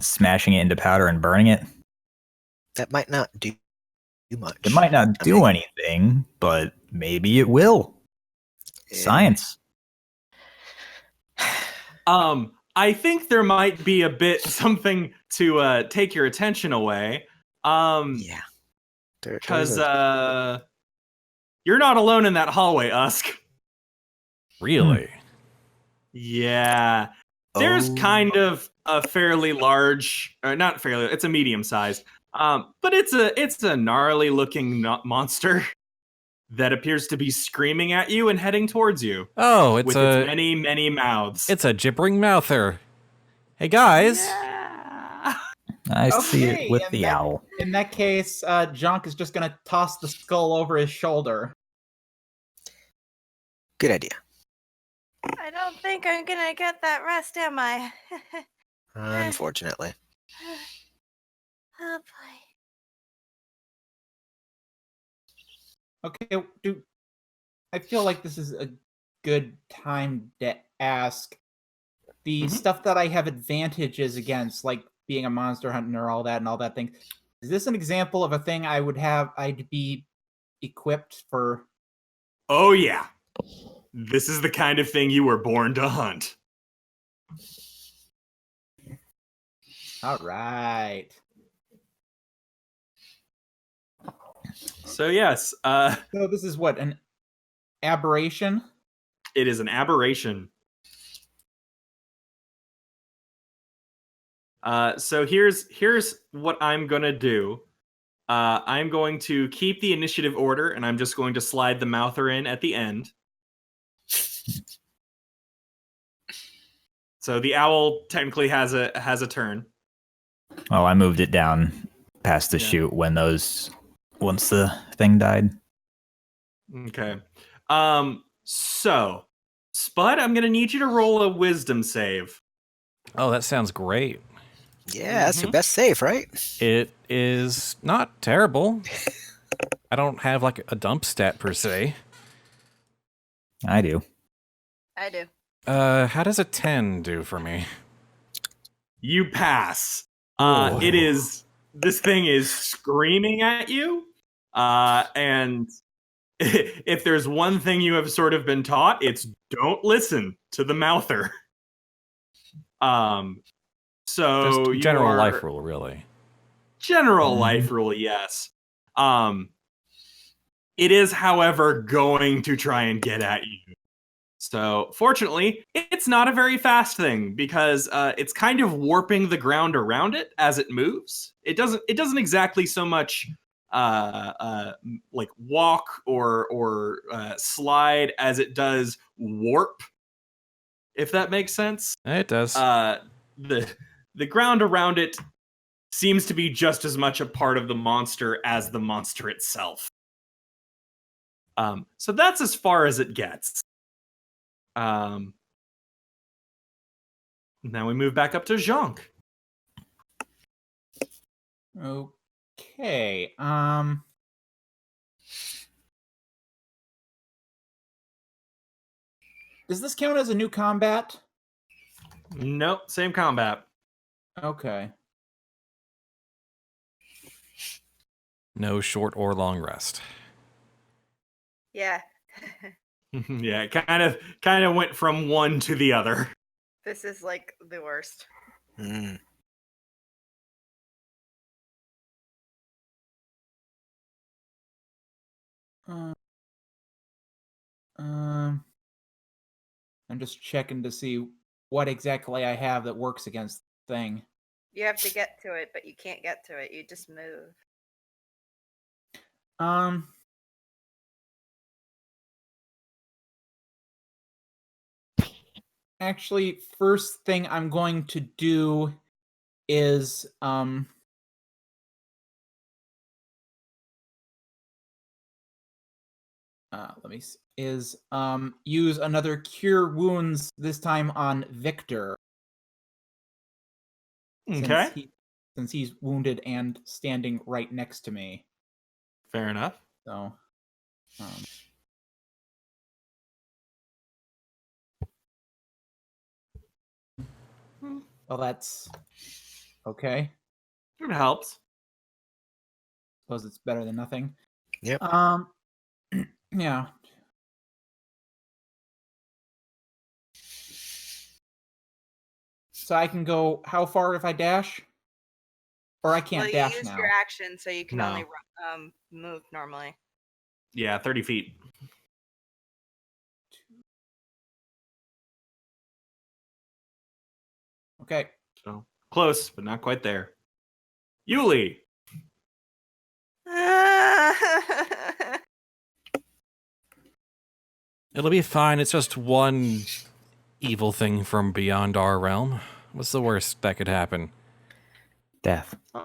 smashing it into powder and burning it? That might not do much. It might not do anything, but maybe it will. Science. I think there might be a bit something to take your attention away. Yeah. Because you're not alone in that hallway, Usk. Really? Yeah. There's kind of a fairly large, or not fairly, it's a medium size. But it's a gnarly looking monster that appears to be screaming at you and heading towards you. Oh, with its many, many mouths. It's a gibbering mouther. Hey guys. Yeah. I see it with the that, owl. In that case, Jhank is just gonna toss the skull over his shoulder. Good idea. I don't think I'm gonna get that rest, am I? Unfortunately. Oh boy. Okay, I feel like this is a good time to ask. The stuff that I have advantages against, like being a monster hunter, all that thing. Is this an example of a thing I'd be equipped for? Oh yeah. This is the kind of thing you were born to hunt. All right. So yes, So this is what, an aberration? it is an aberration. So here's what I'm gonna do. I'm going to keep the initiative order, and I'm just going to slide the mouther in at the end. So the owl technically has a turn. Oh, I moved it down past the chute once the thing died. Okay. So Spud, I'm gonna need you to roll a wisdom save. Oh, that sounds great. Yeah, that's your best save, right? It is not terrible. I don't have like a dump stat per se. I do. I do. How does a 10 do for me? You pass. Oh. This thing is screaming at you. And if there's one thing you have sort of been taught, it's don't listen to the mouther. So Just general life rule, really. General life rule, yes. It is, however, going to try and get at you. So, fortunately, it's not a very fast thing because it's kind of warping the ground around it as it moves. It doesn't exactly so much like walk or slide as it does warp, if that makes sense. It does. The ground around it seems to be just as much a part of the monster as the monster itself. So that's as far as it gets. Now we move back up to Jhank. Okay. Does this count as a new combat? Nope, same combat. Okay. No short or long rest. Yeah. Yeah, it kind of went from one to the other. This is like the worst. Mm. I'm just checking to see what exactly I have that works against the thing. You have to get to it, but you can't get to it. You just move. Actually, first thing I'm going to do is let me see, use another cure wounds, this time on Victor. Okay. Since he's wounded and standing right next to me. Fair enough. So well, that's okay. It helps. Suppose it's better than nothing. Yep. Yeah. So I can go how far if I dash? Or I can't well, dash you use now. your action, so you can No. only move normally. Yeah, 30 feet. Okay. So close, but not quite there. Yuliy. It'll be fine. It's just one evil thing from beyond our realm. What's the worst that could happen? Death. A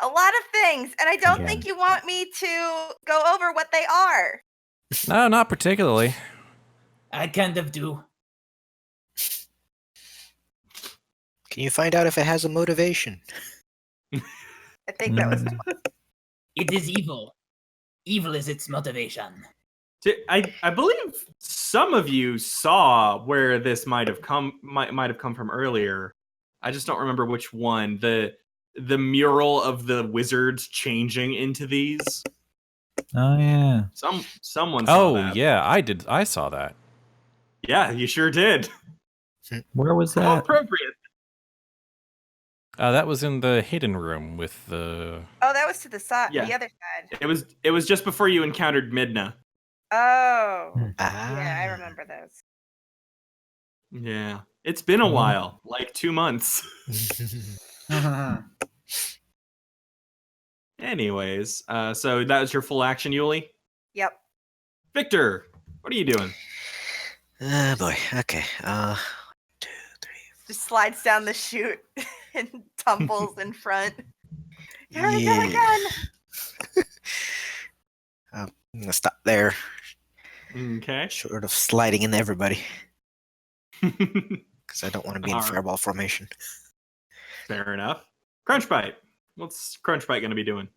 lot of things, and I don't Again. think you want me to go over what they are. No, not particularly. I kind of do. Can you find out if it has a motivation? I think that was. It is evil. Evil is its motivation. I believe some of you saw where this might have come from earlier. I just don't remember which one. The mural of the wizards changing into these. Oh yeah. Someone saw Oh, that. yeah, I did. I saw that. Yeah, you sure did. Where was How that? appropriate. That was in the hidden room with the... Oh, that was to the side, Yeah. the other side. It was just before you encountered Midna. Oh, Ah. yeah, I remember those. Yeah. It's been a while, like 2 months. Anyways, so that was your full action, Yuliy? Yep. Victor, what are you doing? Oh boy. Okay. 2, 3. Just slides down the chute and tumbles in front. Here we go again. I'm gonna stop there, Okay. short of sliding into everybody, because I don't want to be in All right. fireball formation. Fair enough. Crunchbite. What's Crunchbite going to be doing?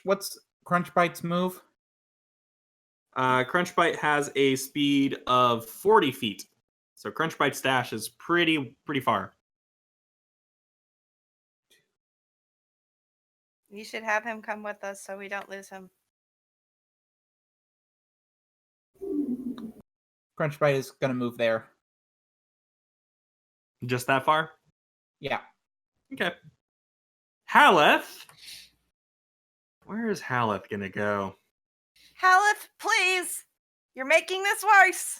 What's Crunchbite's move? Crunchbite has a speed of 40 feet. So Crunchbite's dash is pretty far. You should have him come with us so we don't lose him. Crunchbite is gonna move there. Just that far? Yeah. Okay. Haleth. Where is Haleth going to go? Haleth, please. You're making this worse.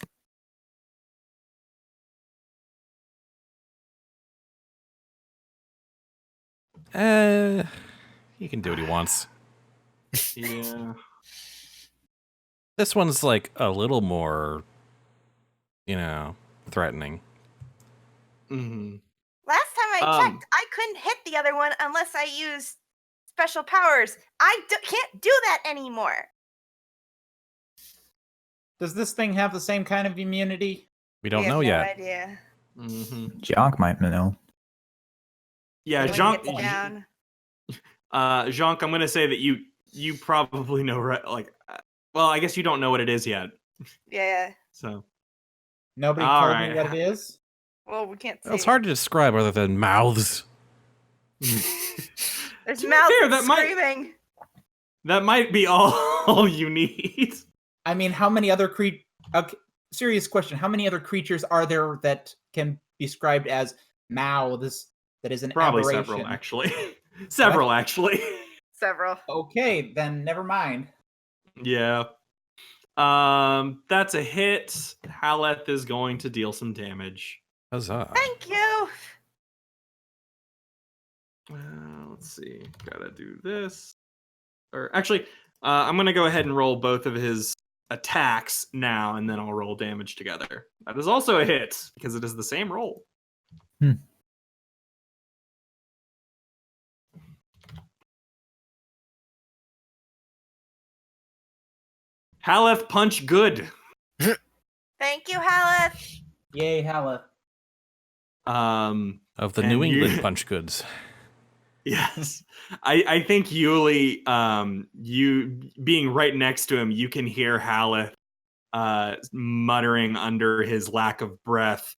He can do what he wants. Yeah. This one's like a little more, threatening. Mm-hmm. Last time I checked, I couldn't hit the other one unless I used special powers. I can't do that anymore. Does this thing have the same kind of immunity? We don't We have know no yet. idea. Mm-hmm. Jhank might know. Yeah, When he Jhank. gets down. Jhank, I'm going to say that you probably know, right? Like, well, I guess you don't know what it is yet. Yeah. So. Nobody All told right. me what it is. Well, we can't see. Well, it's hard to describe other than mouths. There's To be mouths fair, and that might- screaming. That might be all you need. I mean, how many other serious question. How many other creatures are there that can be described as mouths that is an Probably aberration? several, actually. Several, actually. Several. Okay, then never mind. Yeah. That's a hit. Haleth is going to deal some damage. Huzzah. Thank you. Let's see. Gotta do this. Or actually, I'm gonna go ahead and roll both of his attacks now, and then I'll roll damage together. That is also a hit because it is the same roll. Hmm. Haleth punch good. Thank you, Haleth. Yay, Hala. Of the And New England you- punch goods. Yes. I think Yuliy, you being right next to him, you can hear Haleth muttering under his lack of breath,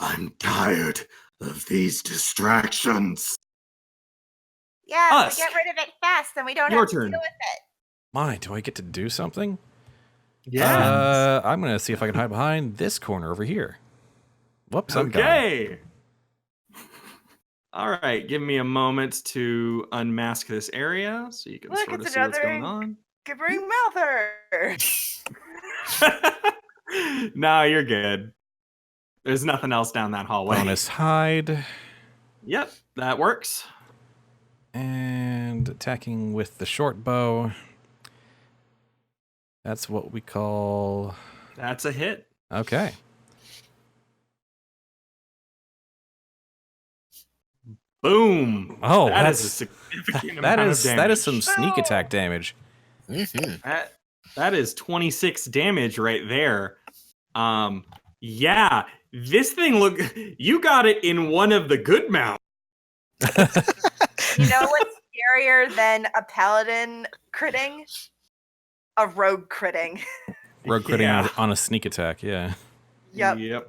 "I'm tired of these distractions." Yeah, Us. so get rid of it fast, and we don't Your have to turn. deal with it. My, do I get to do something? Yeah. I'm going to see if I can hide behind this corner over here. Whoops, I'm gone. Okay. All right, give me a moment to unmask this area so you can Look, sort of it's see what's another going on. gibbering mouther. No, you're good. There's nothing else down that hallway. Bonus hide. Yep, that works. And attacking with the short bow. That's what we call... That's a hit. Okay. Boom. Oh, that is that's- a significant That amount is of damage. some sneak attack damage. That is 26 damage right there. Yeah, this thing you got it in one of the good mounts. You know what's scarier than a paladin critting? A rogue critting. Rogue critting Yeah. on a sneak attack, yeah. Yep.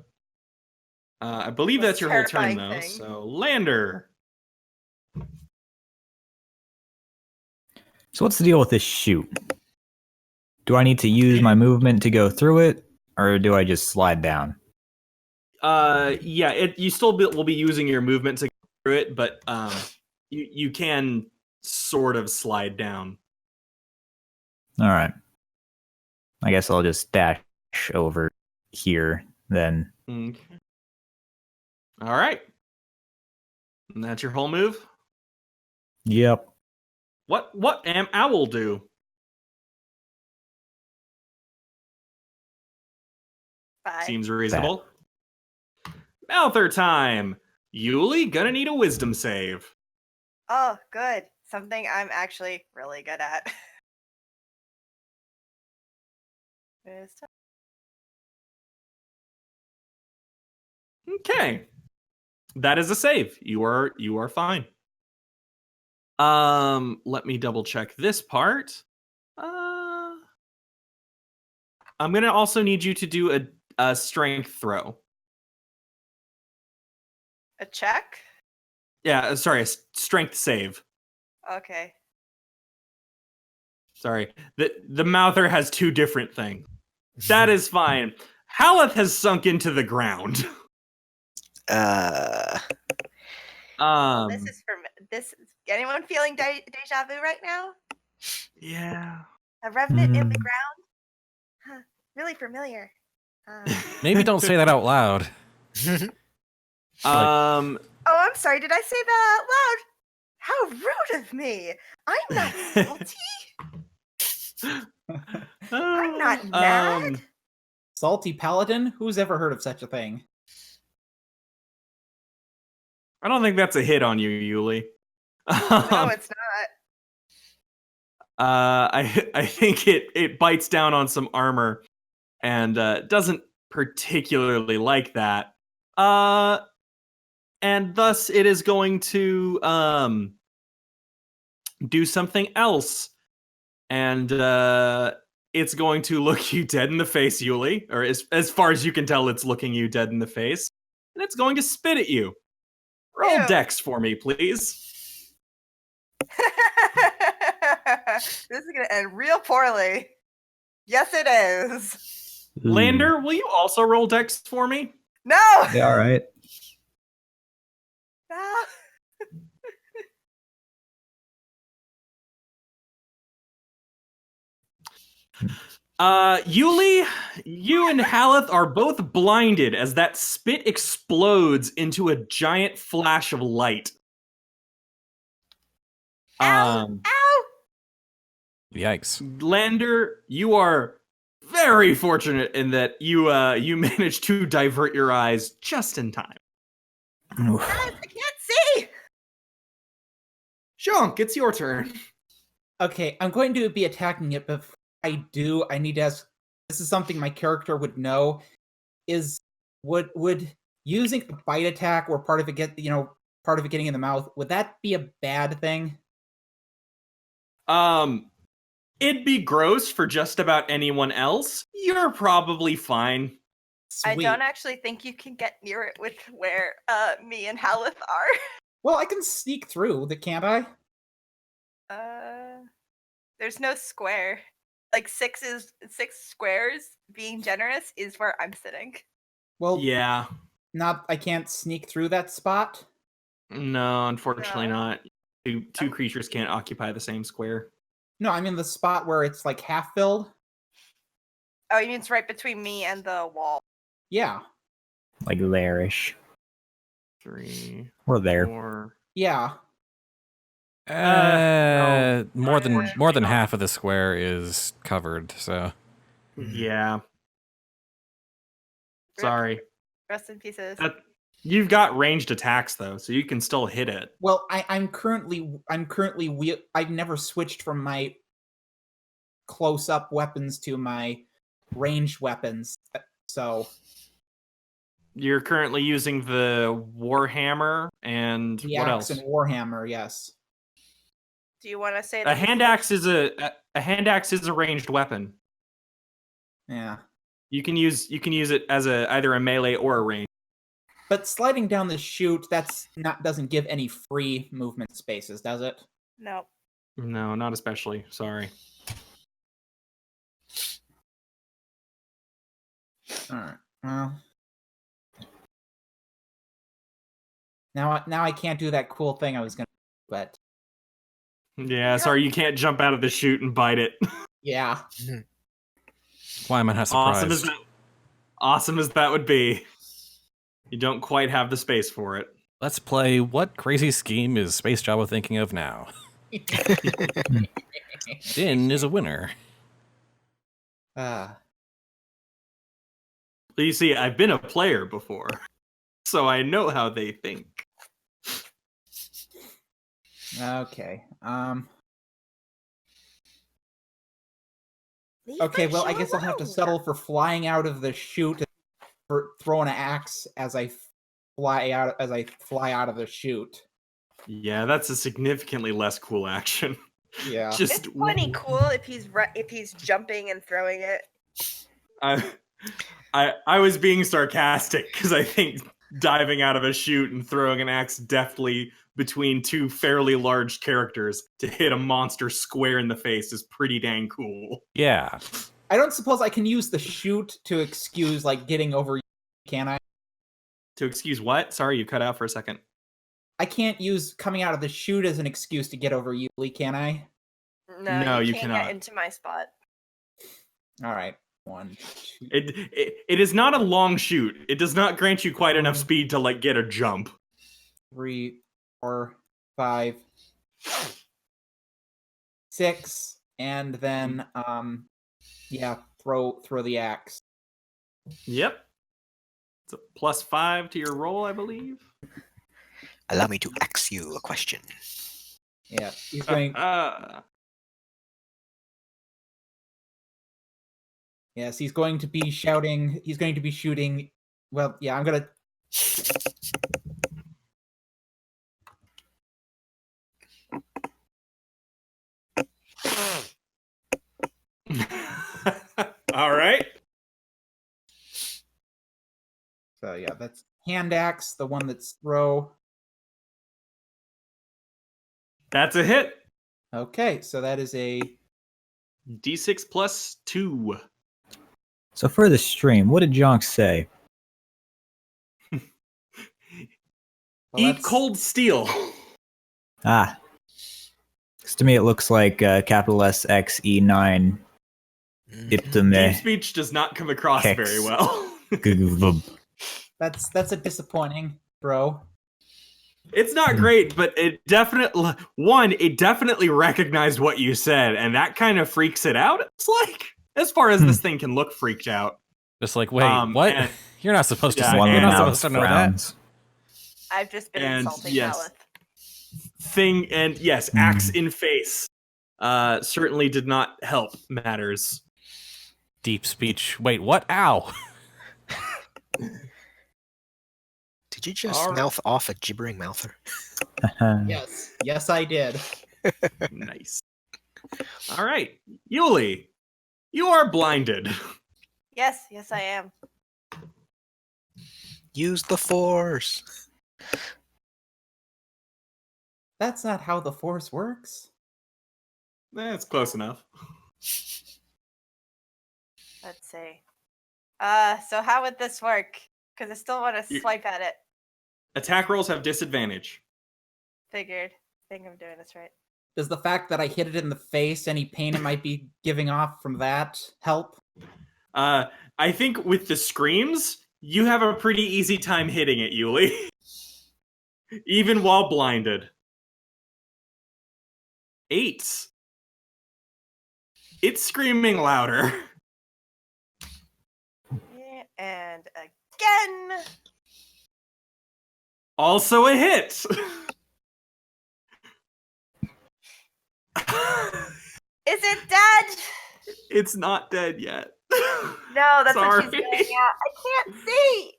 I believe Most that's your whole turn, terrifying though. thing. So, Lander. So what's the deal with this chute? Do I need to use my movement to go through it, or do I just slide down? Yeah, you still will be using your movement to get through it, but you can sort of slide down. All right. I guess I'll just dash over here then. Okay. All right. And that's your whole move? Yep. What am Owl do? Bye. Seems reasonable. Mouther time. Yuliy gonna need a wisdom save. Oh, good. Something I'm actually really good at. Wisdom. Okay. That is a save. You are fine. Let me double check this part. I'm gonna also need you to do a strength throw. A check? Yeah, sorry, a strength save. Okay. Sorry. The Mouther has two different things. That is fine. Haleth has sunk into the ground. This is for this. Anyone feeling deja vu right now? Yeah. A revenant in the Hmm. ground? Huh, really familiar. Maybe don't say that out loud. Oh, I'm sorry. Did I say that out loud? How rude of me! I'm not salty. I'm not mad. Salty paladin? Who's ever heard of such a thing? I don't think that's a hit on you, Yuliy. No, it's not. I think it bites down on some armor and doesn't particularly like that. And thus it is going to do something else. And it's going to look you dead in the face, Yuliy. Or as far as you can tell, it's looking you dead in the face. And it's going to spit at you. Roll Ew. dex for me, please. This is gonna end real poorly. Yes, it is. Lander, will you also roll dex for me? No. Yeah, all right. No. Yuliy, you and Haleth are both blinded as that spit explodes into a giant flash of light. Ow! Ow! Yikes. Lander, you are very fortunate in that you managed to divert your eyes just in time. Guys, I can't see! Jhank, it's your turn. Okay, I'm going to be attacking it, but before I do, I need to ask. This is something my character would know. Would using a bite attack or part of it getting in the mouth, would that be a bad thing? It'd be gross for just about anyone else. You're probably fine. I Sweet. don't actually think you can get near it with where me and Haleth are. Well, I can sneak through, can't I? There's no square. Like 6 squares, being generous, is where I'm sitting. Well, Yeah. I can't sneak through that spot. No, unfortunately No. not. Two creatures can't occupy the same square. No, I'm in the spot where it's like half filled. Oh, you mean it's right between me and the wall. Yeah. Like there-ish. 3, Or there. 4. Yeah. No. More than Unfortunately not. half of the square is covered. So Yeah. Sorry. Rest in pieces. You've got ranged attacks though, so you can still hit it. Well, I've never switched from my close-up weapons to my ranged weapons, so You're currently using the Warhammer and the what axe else? and warhammer. Yes. Do you want to say A that hand axe is a ranged weapon. Yeah. You can use it as either a melee or a range. But sliding down the chute, doesn't give any free movement spaces, does it? No. No, not especially. Sorry. All right. Well, now I can't do that cool thing I was gonna do, but Yeah, sorry, you can't jump out of the chute and bite it. yeah. why am I not surprised? Awesome as that would be. You don't quite have the space for it. Let's play. What crazy scheme is Space Jawa thinking of now? Din is a winner. Well, you see, I've been a player before, so I know how they think. Okay. Leave Okay, my well, I show guess I'll have to alone. settle for flying out of the chute and for throwing an axe as I fly out of the chute. Yeah, that's a significantly less cool action. Yeah. Just It's funny cool if he's jumping and throwing it. I was being sarcastic because I think diving out of a chute and throwing an axe deftly between two fairly large characters to hit a monster square in the face is pretty dang cool. Yeah. I don't suppose I can use the chute to excuse like getting over, can I? To excuse what? Sorry, you cut out for a second. I can't use coming out of the chute as an excuse to get over Yuliy, can I? No, you can't cannot. get into my spot. All right. 1, 2. It is not a long chute. It does not grant you quite enough speed to like get a jump. 3, 4, 5, 6, and then throw the axe. Yep. It's a +5 to your roll, I believe. Allow me to ask you a question. Yeah, he's going. Yes, he's going to be shouting. He's going to be shooting. Well, yeah, I'm gonna. All right. So yeah, that's hand axe, the one that's throw. That's a hit. Okay, so that is a D6 +2. So for the stream, what did Jhank say? well, Eat that's- cold steel. Ah. 'Cause to me it looks like capital SXE9 Iptame. Deep speech does not come across Hex. very well. That's a disappointing, bro. It's not great, but it definitely recognized what you said, and that kind of freaks it out. It's like, as far as this thing can look freaked out. Just like, wait, what? and- You're not supposed to Yeah, say. One You're not mouth supposed to know that. frowns. I've just been And insulting yes. Haleth. Axe in face certainly did not help matters. Deep speech. Wait, what? Ow. Did you just Alright. mouth off a gibbering mouther? Yes, I did. Nice. All right, Yuliy, you are blinded. Yes, I am. Use the force. That's not how the Force works. That's close enough. Let's see. So how would this work? Because I still want to swipe at it. Attack rolls have disadvantage. Figured. I think I'm doing this right. Does the fact that I hit it in the face, any pain it might be giving off from that, help? I think with the screams, you have a pretty easy time hitting it, Yuliy. Even while blinded. 8. It's screaming louder. Yeah, and again. Also a hit. Is it dead? It's not dead yet. No, that's what she's Sorry. getting at. I can't see.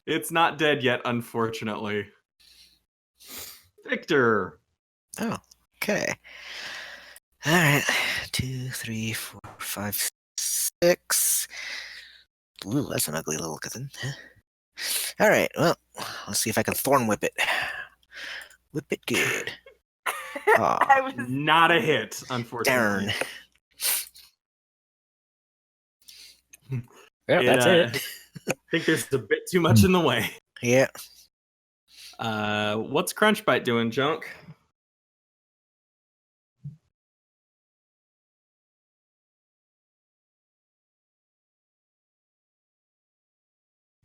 It's not dead yet, unfortunately. Victor. Oh, okay. All right. 2, 3, 4, 5, 6. Ooh, that's an ugly little cousin. All right. Well, let's see if I can thorn whip it. Whip it good. Oh, I was Not a hit, unfortunately. darn. Yeah, that's it. I think there's a bit too much in the way. Yeah. What's Crunchbite doing, Jhank?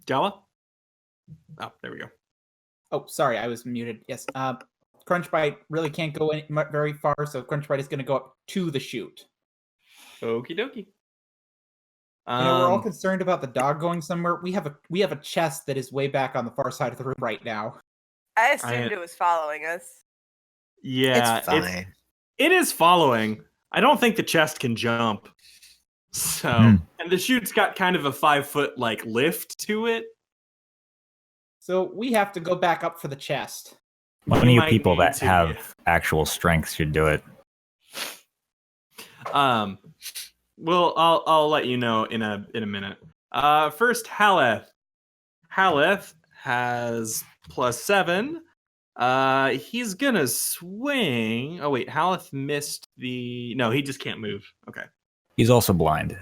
Jawa? Oh, there we go. Oh, sorry, I was muted. Yes. Crunchbite really can't go very far, so Crunchbite is going to go up to the chute. Okie dokie. You know, we're all concerned about the dog going somewhere. We have a chest that is way back on the far side of the room right now. I assumed it was following us. Yeah, It's fine. it is following. I don't think the chest can jump. So, and the chute's got kind of a 5-foot like lift to it. So we have to go back up for the chest. One of We you might people need that to, have yeah. actual strength should do it. Well, I'll let you know in a minute. First, Haleth. Haleth has +7. He's gonna swing. Oh wait, Haleth missed the. No, he just can't move. Okay. He's also blind.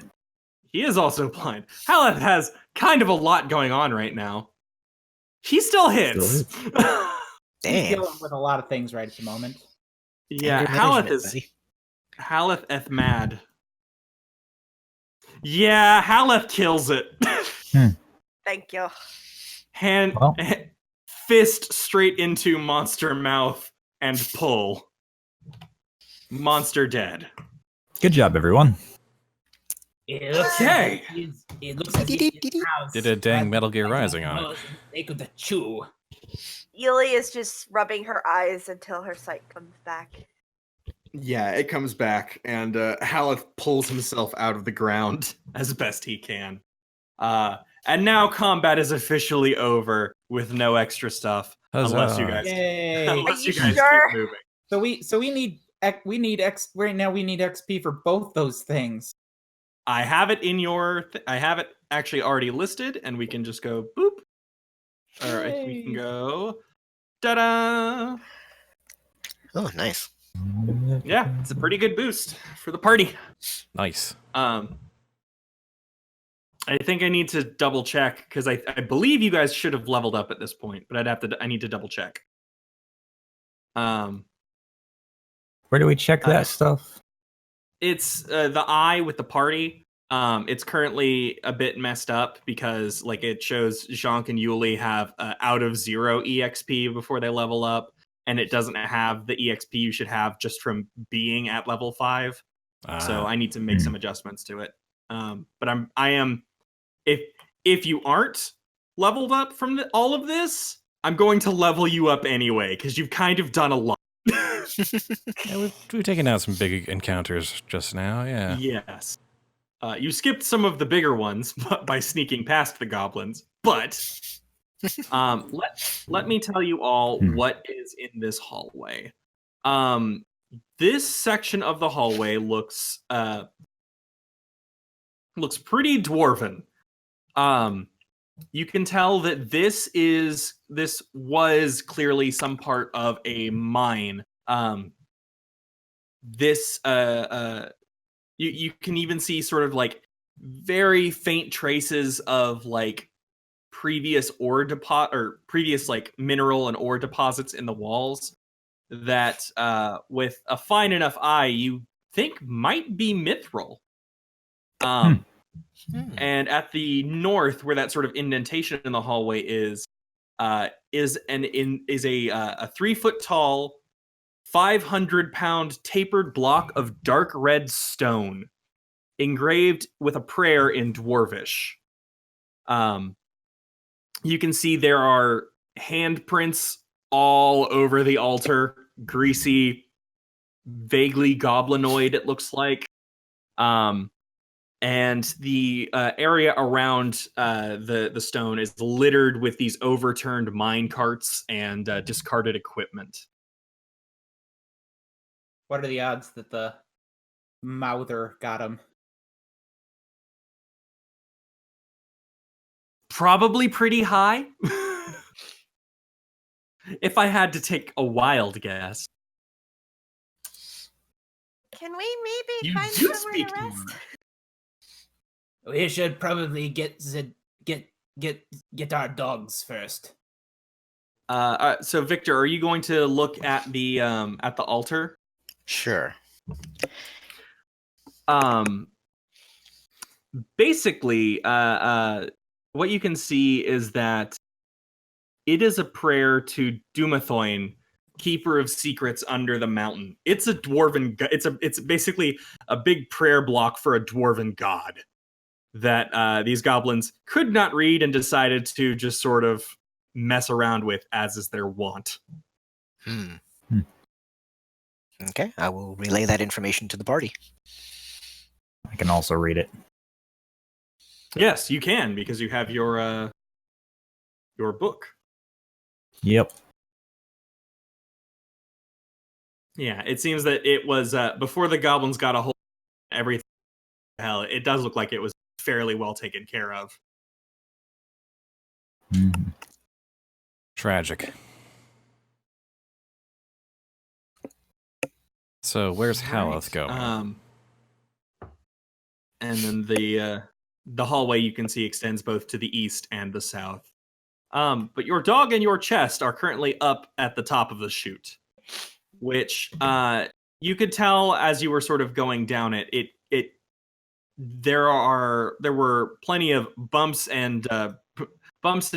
He is also blind. Haleth has kind of a lot going on right now. He still hits. He's Damn. dealing with a lot of things right at the moment. Yeah, Anger Haleth management, is. buddy. Haleth eth mad. Yeah, Haleth kills it. Thank you. Hand, Well. fist straight into monster mouth and pull. Monster dead. Good job, everyone. It looks Okay. It looks as if his house Did a dang has Metal Gear a Rising on it. nose and they could chew. Yuliy is just rubbing her eyes until her sight comes back. Yeah, it comes back, and Haleth pulls himself out of the ground as best he can. And now combat is officially over with no extra stuff, unless you guys, Yay! unless Are you you guys sure? keep moving. So we need X right now. We need XP for both those things. I have it in your. I have it actually already listed, and we can just go boop. Or if we can Yay. go, ta-da! Oh, nice. Yeah, it's a pretty good boost for the party. Nice. I think I need to double check because I believe you guys should have leveled up at this point, but I need to double check. Where do we check that stuff? It's the eye with the party. It's currently a bit messed up because like it shows Jhank and Yuliy have out of 0 EXP before they level up, and it doesn't have the EXP you should have just from being at level 5. So I need to make some adjustments to it. But I am if you aren't leveled up from all of this, I'm going to level you up anyway because you've kind of done a lot. Yeah, we've taken out some big encounters just now. Yeah. Yes. You skipped some of the bigger ones by sneaking past the goblins, but let me tell you all what is in this hallway. This section of the hallway looks pretty dwarven. You can tell that this was clearly some part of a mine. You can even see sort of like very faint traces of like previous ore deposit or previous like mineral and ore deposits in the walls that with a fine enough eye you think might be mithril. And at the north, where that sort of indentation in the hallway is a 3-foot tall, 500-pound tapered block of dark red stone, engraved with a prayer in Dwarvish. You can see there are handprints all over the altar, greasy, vaguely goblinoid. It looks like. And the area around the stone is littered with these overturned mine carts and discarded equipment. What are the odds that the mouther got him? Probably pretty high. If I had to take a wild guess. Can we maybe You find do somewhere speak to rest? Dwarven. We should probably get our dogs first. So Victor, are you going to look at the altar? Sure. Basically, what you can see is that it is a prayer to Dumathoin, keeper of secrets under the mountain. It's a dwarven. It's basically a big prayer block for a dwarven god that these goblins could not read and decided to just sort of mess around with as is their wont. Okay, I will relay that information to the party. I can also read it. Yes, you can, because you have your book. Yep. Yeah, it seems that it was before the goblins got a hold of everything. Hell, it does look like it was fairly well taken care of. Tragic. So where's Haloth going? And then the hallway you can see extends both to the east and the south. But your dog and your chest are currently up at the top of the chute, which you could tell as you were sort of going down it. There were plenty of bumps and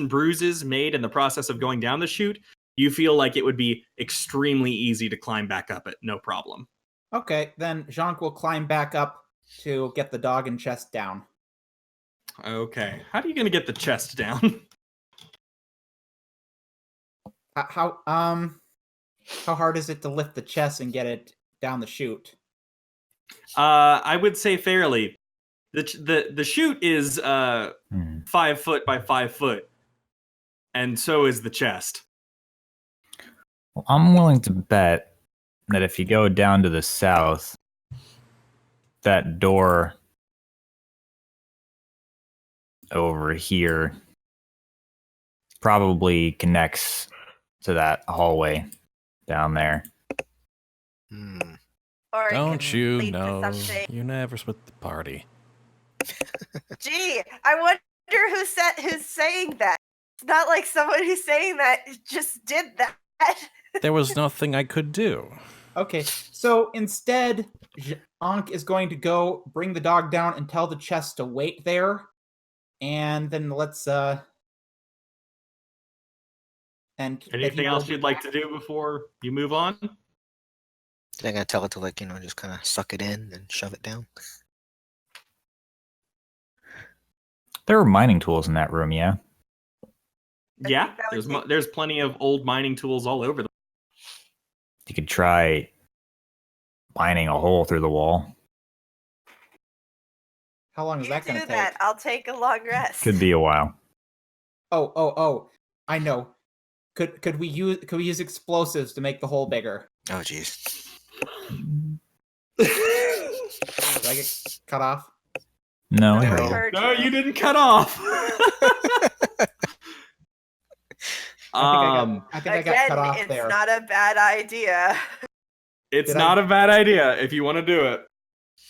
bruises made in the process of going down the chute. You feel like it would be extremely easy to climb back up it, no problem. Okay, then Jhank will climb back up to get the dog and chest down. Okay, how are you going to get the chest down? How hard is it to lift the chest and get it down the chute? I would say fairly. The chute is 5 foot by 5 foot, and so is the chest. Well, I'm willing to bet that if you go down to the south, that door over here probably connects to that hallway down there. Or it Don't could you lead to know? something. You never split the party. Gee, I wonder who's saying that. It's not like someone who's saying that just did that. There was nothing I could do. Okay, so instead Jhank is going to go bring the dog down and tell the chest to wait there. And then let's and that he Anything will else be you'd like back. to do before you move on? They're gonna tell it to just kind of suck it in and shove it down. There were mining tools in that room, yeah. I Yeah, think that would take- there's plenty of old mining tools all over the. You could try mining a hole through the wall. How long is You that going do to take? that. I'll take a long rest. Could be a while. Oh! I know. Could we use explosives to make the hole bigger? Oh, jeez. Did I get cut off? No, No, I we heard. heard No, you. you didn't cut off. I think I got Again, cut off it's there. not a bad idea. It's Did not I- a bad idea if you want to do it.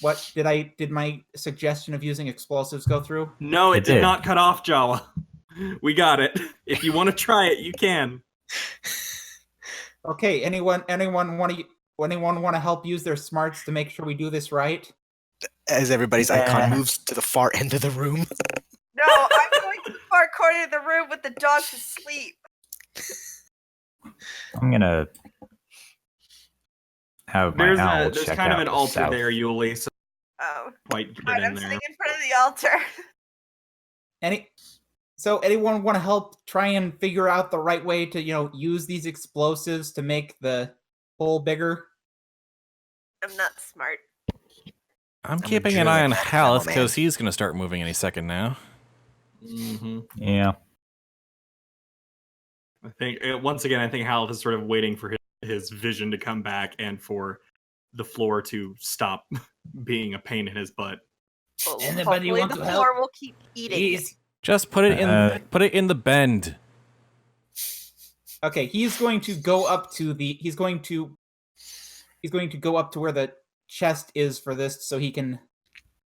What did my suggestion of using explosives go through? No, it It did did. not cut off, Jawa. We got it. If you want to try it, you can. Okay, anyone want to help use their smarts to make sure we do this right? As everybody's Yeah. icon moves to the far end of the room. No, I'm going to the far corner of the room with the dog to sleep. I'm gonna have my There's owl there's check kind of out an the altar south. there, Yuliy, so Oh, quite get fine, in I'm there. sitting in front of the altar. Anyone want to help try and figure out the right way to use these explosives to make the hole bigger? I'm not smart. I'm a keeping an druid, eye on not a Halith camel because he's going to start moving any second now. Mm-hmm. Yeah. I think once again, I think Halith is sort of waiting for his vision to come back and for the floor to stop being a pain in his butt. Well, Anybody hopefully want the to floor help? will keep eating. Please. Just put it in the bend. Okay, he's going to go up to where the chest is for this, so he can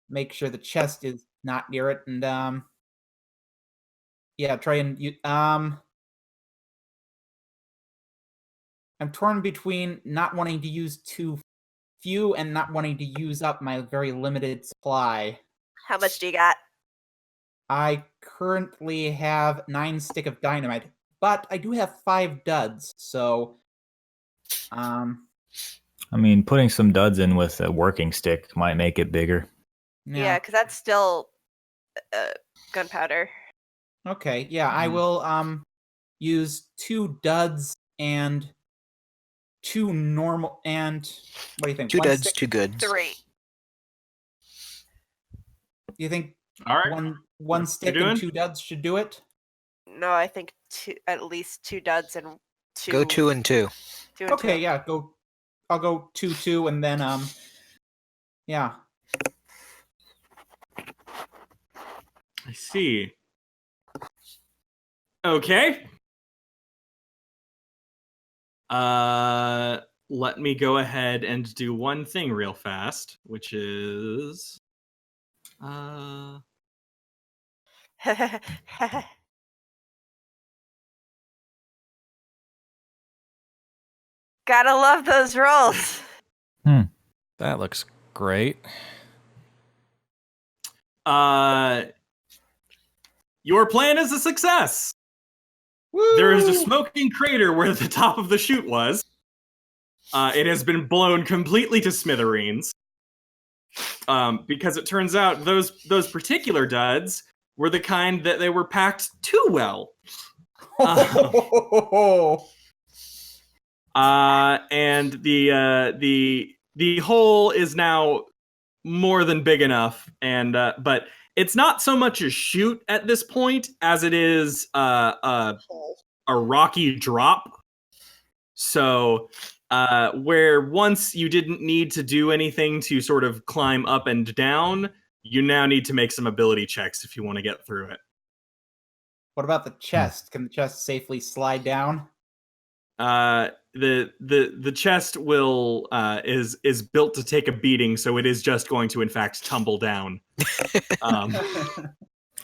make sure the chest is not near it, and try and I'm torn between not wanting to use too few and not wanting to use up my very limited supply. How much do you got? I currently have 9 stick of dynamite, but I do have 5 duds, so I mean, putting some duds in with a working stick might make it bigger. Yeah, because that's still gunpowder. Okay, yeah, I will use 2 duds and 2 normal and what do you think? 2 One duds, stick? 2 goods. 3. Do you think All right. one What you stick doing? and 2 duds should do it? No, I think at least 2 duds and 2. Go 2 and 2. 2 and Okay, 2. yeah, I'll go 2 and then yeah. I see. Okay. Let me go ahead and do one thing real fast, which is Gotta love those rolls. That looks great. your plan is a success. There is a smoking crater where the top of the chute was. It has been blown completely to smithereens. Because it turns out those particular duds were the kind that they were packed too well. And the hole is now more than big enough, and but it's not so much a chute at this point as it is a rocky drop. So where once you didn't need to do anything to sort of climb up and down, you now need to make some ability checks if you want to get through it. What about the chest? Can the chest safely slide down? The chest will is built to take a beating, so it is just going to in fact tumble down.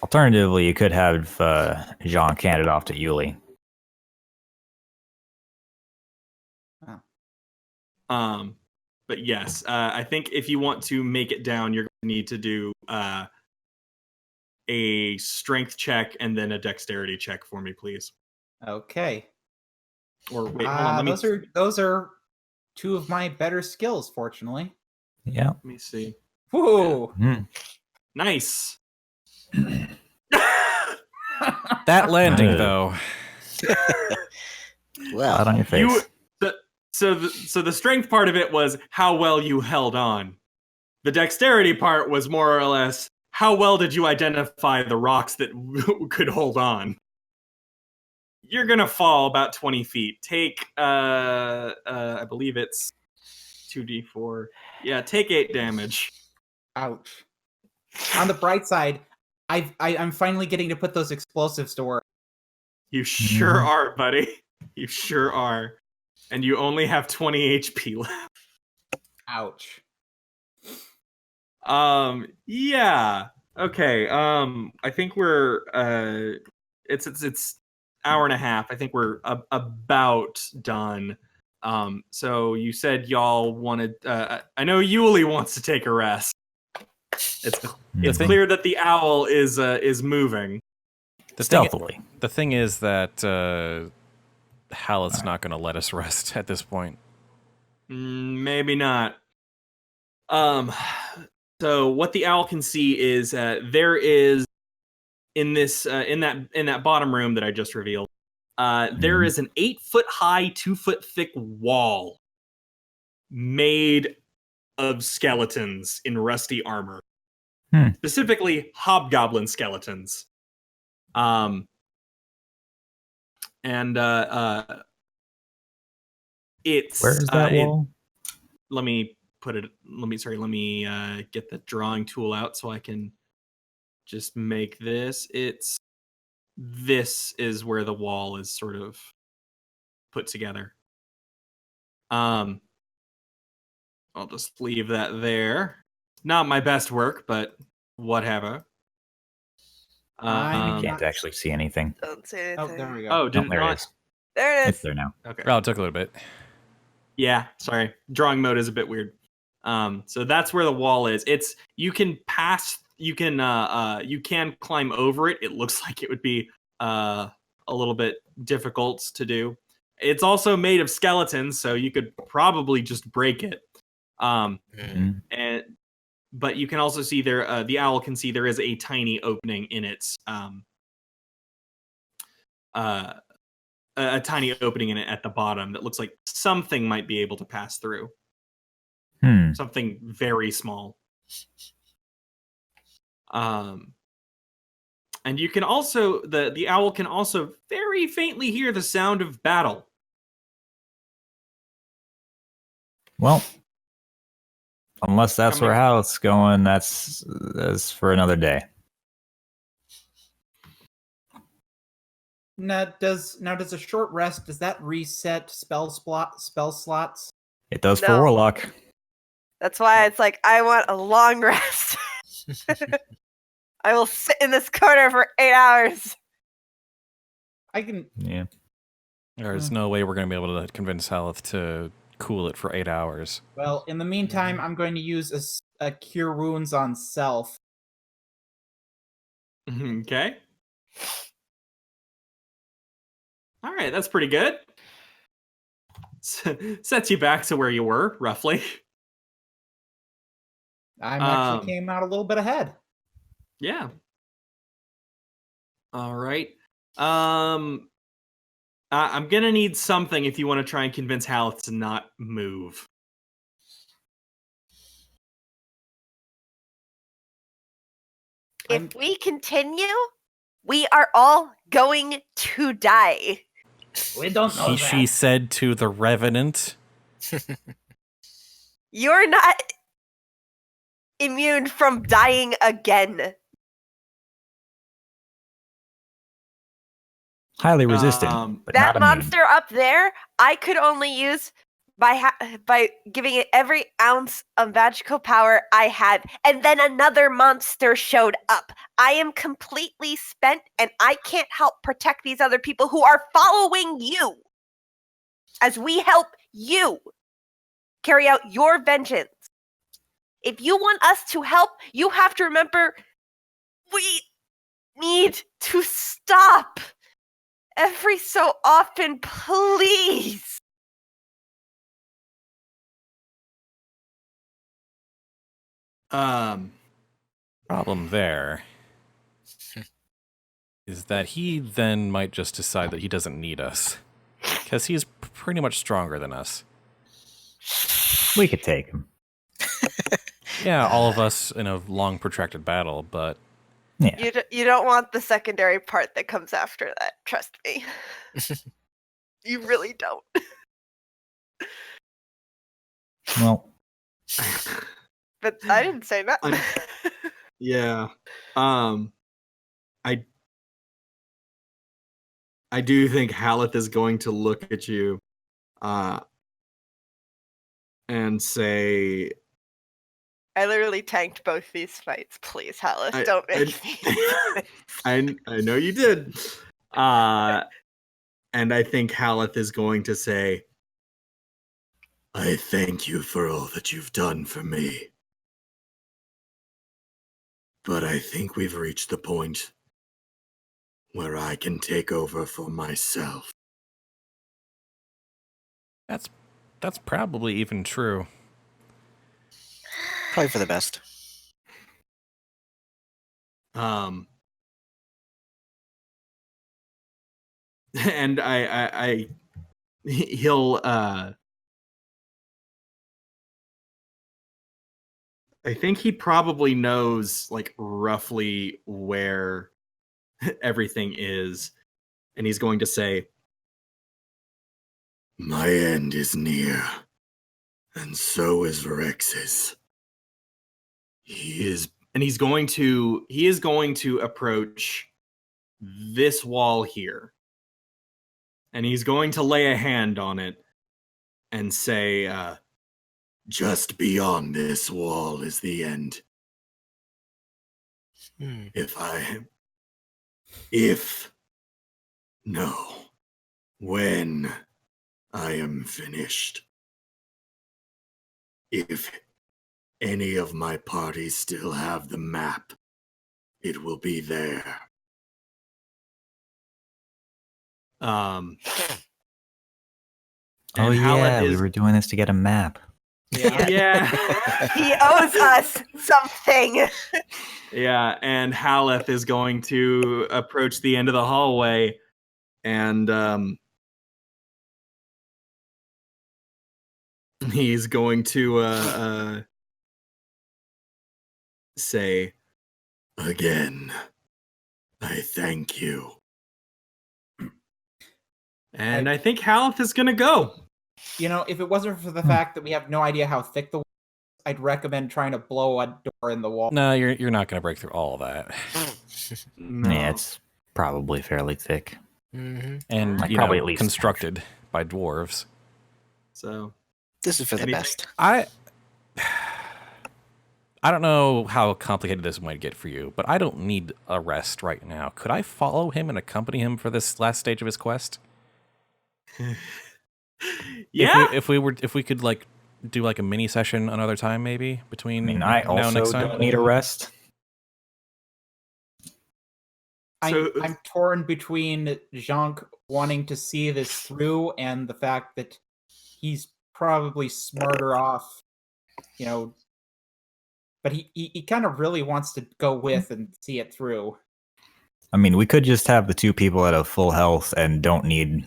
Alternatively, you could have Jhank hand it off to Yuliy. But yes, I think if you want to make it down, you're going to need to do a strength check and then a dexterity check for me, please. Okay. Or wait, hold on. Those are two of my better skills, fortunately. Yeah. Let me see. Whoa! Nice. That landing, Uh. though. Well, Out on your face. So the strength part of it was how well you held on. The dexterity part was more or less how well did you identify the rocks that could hold on. You're gonna fall about 20 feet. Take I believe it's 2d4. Yeah, take 8 damage. Ouch. On the bright side, I'm finally getting to put those explosives to work. You sure are, buddy. You sure are. And you only have 20 HP left. Ouch. Yeah. Okay. I think we're it's hour and a half. I think we're about done. So you said y'all wanted I know Yuliy wants to take a rest. It's clear that the owl is moving. Stealthily. The thing is that Halleth's not going to let us rest at this point. Maybe not. So what the owl can see is there is in this in that bottom room that I just revealed. There is an 8-foot high, 2-foot thick wall made of skeletons in rusty armor, specifically hobgoblin skeletons. It's Where is that wall? Let me get the drawing tool out so I can just make this. This is where the wall is sort of put together. I'll just leave that there. Not my best work, but whatever. I can't actually see anything. Don't say Oh, anything. there we go. Oh, did there not? it is. There it It's is. there now. Okay. Oh, it took a little bit. Yeah, sorry. Drawing mode is a bit weird. So that's where the wall is. You can climb over it. It looks like it would be a little bit difficult to do. It's also made of skeletons, so you could probably just break it. But you can also see there. The owl can see there is a tiny opening in its a tiny opening in it at the bottom that looks like something might be able to pass through. Something very small. And you can also the owl can also very faintly hear the sound of battle. Well, unless that's where Halleth's going, that's for another day. Now does a short rest, does that reset spell slots? It does for No. Warlock. That's why it's like, I want a long rest. I will sit in this corner for 8 hours. I can. Yeah. There's no way we're going to be able to convince Halleth to cool it for 8 hours. Well, in the meantime, I'm going to use a cure wounds on self. Okay. All right, that's pretty good. Sets you back to where you were, roughly. I actually came out a little bit ahead. Yeah. All right. I'm gonna need something if you want to try and convince Halleth to not move. If we continue, we are all going to die. We don't know She that. said to the Revenant. You're not immune from dying again. Highly resistant, but That not immune. monster up there, I could only use by giving it every ounce of magical power I had, and then another monster showed up. I am completely spent, and I can't help protect these other people who are following you as we help you. carry out your vengeance. If you want us to help, you have to remember we need to stop. Every so often, please. Problem there is that he then might just decide that he doesn't need us. Because he's pretty much stronger than us. We could take him. Yeah, all of us in a long, protracted battle, but... Yeah. You don't want the secondary part that comes after that. Trust me. You really don't. Well, But I didn't say that. Yeah. I do think Haleth is going to look at you and say, I literally tanked both these fights. Please, Hallis, don't make me. I know you did. And I think Haleth is going to say, I thank you for all that you've done for me. But I think we've reached the point where I can take over for myself. That's probably even true. Probably for the best. And he'll I think he probably knows like roughly where everything is, and he's going to say, my end is near, and so is Rex's. He is going to approach this wall here, and he's going to lay a hand on it and say, just beyond this wall is the end. When I am finished, if any of my party still have the map, it will be there. oh yeah, we were doing this to get a map. Yeah. He owes us something. Yeah, and Haleth is going to approach the end of the hallway, and he's going to say, again, I thank you. And I think Haleth is going to go. You know, if it wasn't for the fact that we have no idea how thick the wall is, I'd recommend trying to blow a door in the wall. No, you're not going to break through all of that. No. Yeah, it's probably fairly thick. Mm-hmm. And Like, you probably know, at least constructed by dwarves. So This is for the Anything? best. I don't know how complicated this might get for you, but I don't need a rest right now. Could I follow him and accompany him for this last stage of his quest? yeah. If we could like do like a mini session another time, maybe between I mean, I now and also next time. don't need a rest. So- I'm torn between Jhank wanting to see this through and the fact that he's probably smarter off, you know. But he kind of really wants to go with and see it through. I mean, we could just have the two people at a full health and don't need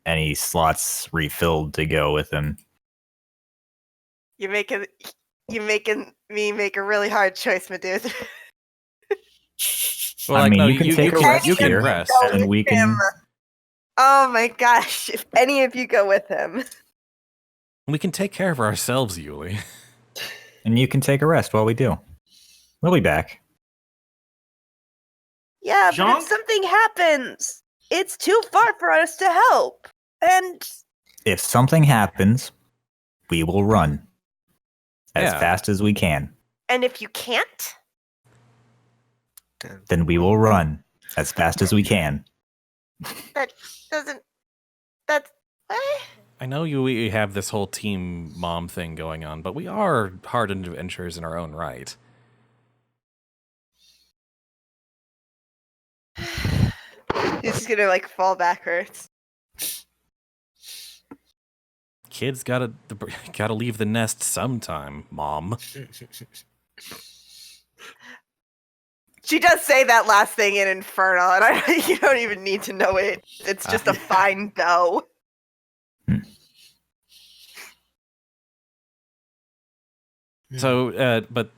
any slots refilled to go with him. You're making me make a really hard choice, my dude. Well, I like, mean, no, you can take a can- rest you can here, rest. and we can. Oh my gosh! If any of you go with him, We can take care of ourselves, Yuliy. And you can take a rest while we do. We'll be back. yeah. But Jhank? if something happens, it's too far for us to help. And If something happens, we will run as Yeah. fast as we can. if you can't, Then we will run as fast as we can. that doesn't. That's. I know we have this whole team mom thing going on, but we are hardened adventurers in our own right. He's just gonna like fall backwards. Kids gotta leave the nest sometime, Mom. She does say that last thing in Infernal, and you don't even need to know it. It's just a fine though. So, but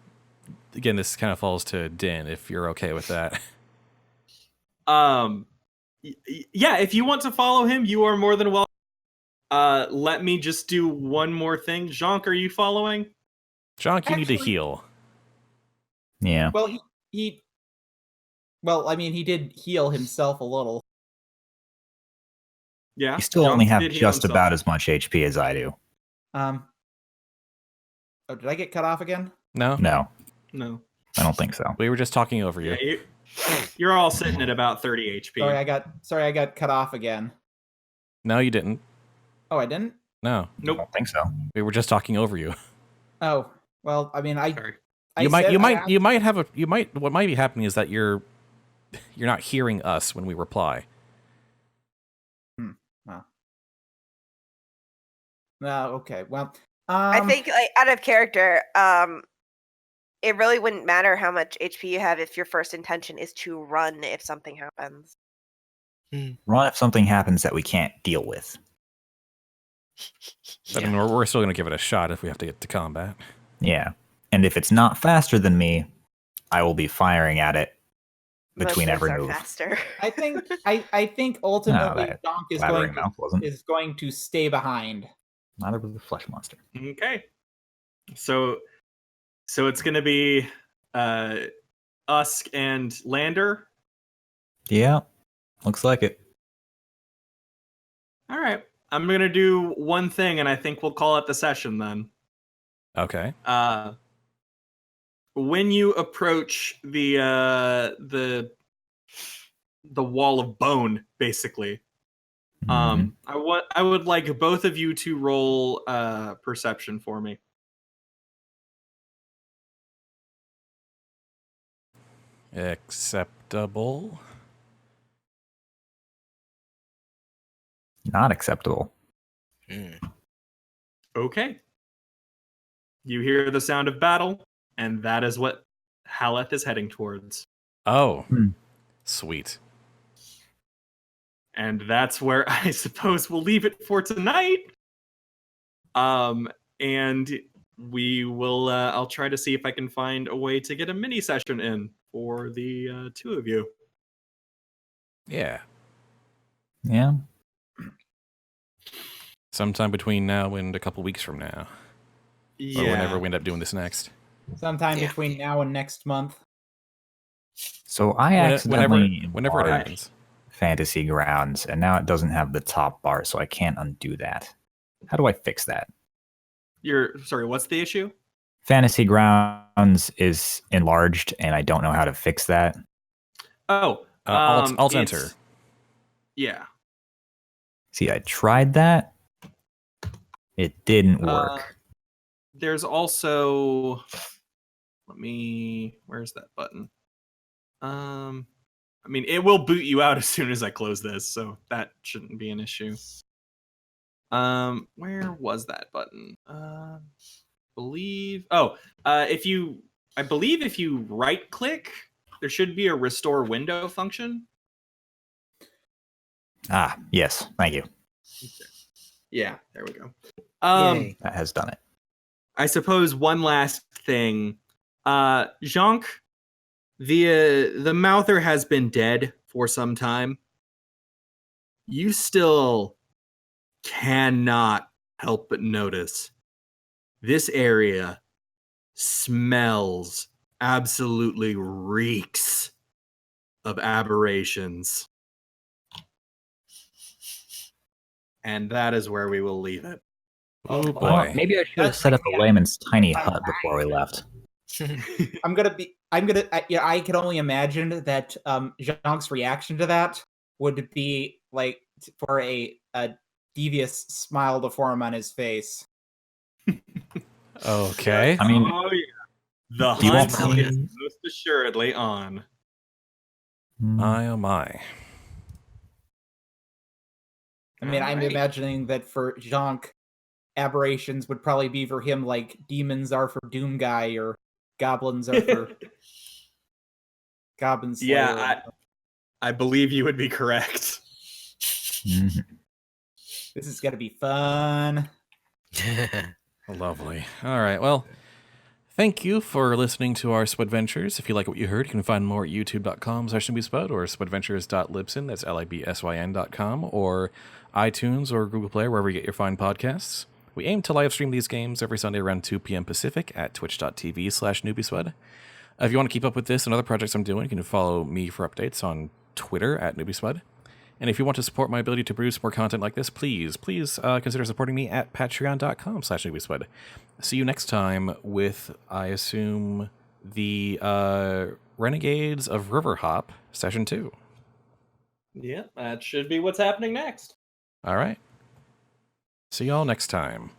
again, this kind of falls to Din, if you're okay with that. Yeah, if you want to follow him, you are more than welcome. Let me just do one more thing. Jhank, are you following? Jhank, you need to Actually- heal. Yeah. Well, well, I mean, he did heal himself a little. Yeah. You still Jhank only have did heal just himself. about as much HP as I do. Oh, did I get cut off again? No? No, No. I don't think so. We were just talking over you. Yeah, you're all sitting at about 30 HP. Sorry, I got cut off again. No, you didn't. Oh, I didn't? No. I Nope. don't think so. We were just talking over you. Oh, well, I mean, Sorry. What might be happening is that you're not hearing us when we reply. No, okay. Well, I think, like, out of character, it really wouldn't matter how much HP you have if your first intention is to run if something happens. Run if something happens that we can't deal with. But I mean, we're still going to give it a shot if we have to get to combat. Yeah. And if it's not faster than me, I will be firing at it between Most of every us are move. faster. I think ultimately that Jhank is flattering mouth wasn't. is going to stay behind. Neither was the flesh monster. Okay. So it's going to be Usk and Lander. Yeah. Looks like it. All right. I'm going to do one thing, and I think we'll call it the session then. Okay. When you approach the wall of bone, basically, Mhm. I would like both of you to roll perception for me. Acceptable. Not acceptable. Okay. You hear the sound of battle, and that is what Haleth is heading towards. Oh. Hmm. Sweet. And that's where I suppose we'll leave it for tonight. And we will I'll try to see if I can find a way to get a mini session in for the two of you. Yeah. Yeah. Sometime between now and a couple weeks from now. Or whenever we end up doing this next. Sometime Yeah. between now and next month. So I accidentally Whenever it enlarged happens. Fantasy Grounds, and now it doesn't have the top bar, so I can't undo that. How do I fix that? You're sorry, what's the issue? Fantasy Grounds is enlarged, and I don't know how to fix that. Oh, Alt it's- enter. Yeah. See, I tried that. It didn't work. There's also where's that button? I mean, it will boot you out as soon as I close this, so that shouldn't be an issue. Where was that button? I believe if you right click, there should be a restore window function. Ah, yes. Thank you. Yeah, there we go. Yay. That has done it. I suppose one last thing. Jhank, the Mouther has been dead for some time. You still cannot help but notice this area smells, absolutely reeks of aberrations. And that is where we will leave it. Oh Well, boy. maybe I should have set up a layman's tiny hut before we left. I can only imagine that Zhang's reaction to that would be like for a devious smile to form on his face. Okay. I mean, Oh, yeah. The You won't hunt see- is most assuredly on. My oh my. I mean, I'm Alrighty. imagining that for Jhank, aberrations would probably be for him like demons are for Doom Guy or goblins are for Goblin Slayer. Yeah, I believe you would be correct. Mhm. This is gonna be fun. Lovely. All right. Well, thank you for listening to our Spudventures. If you like what you heard, you can find more at youtube.com/Newbiespud or spudventures.libsyn, that's libsyn.com, or iTunes or Google Play, wherever you get your fine podcasts. We aim to live stream these games every Sunday around 2 p.m. Pacific at twitch.tv/Newbiespud. If you want to keep up with this and other projects I'm doing, you can follow me for updates on Twitter at Newbiespud. And if you want to support my ability to produce more content like this, please consider supporting me at patreon.com/Newbiespud. See you next time with, I assume, the Renegades of Riverhop Session 2. Yeah, that should be what's happening next. All right. See y'all next time.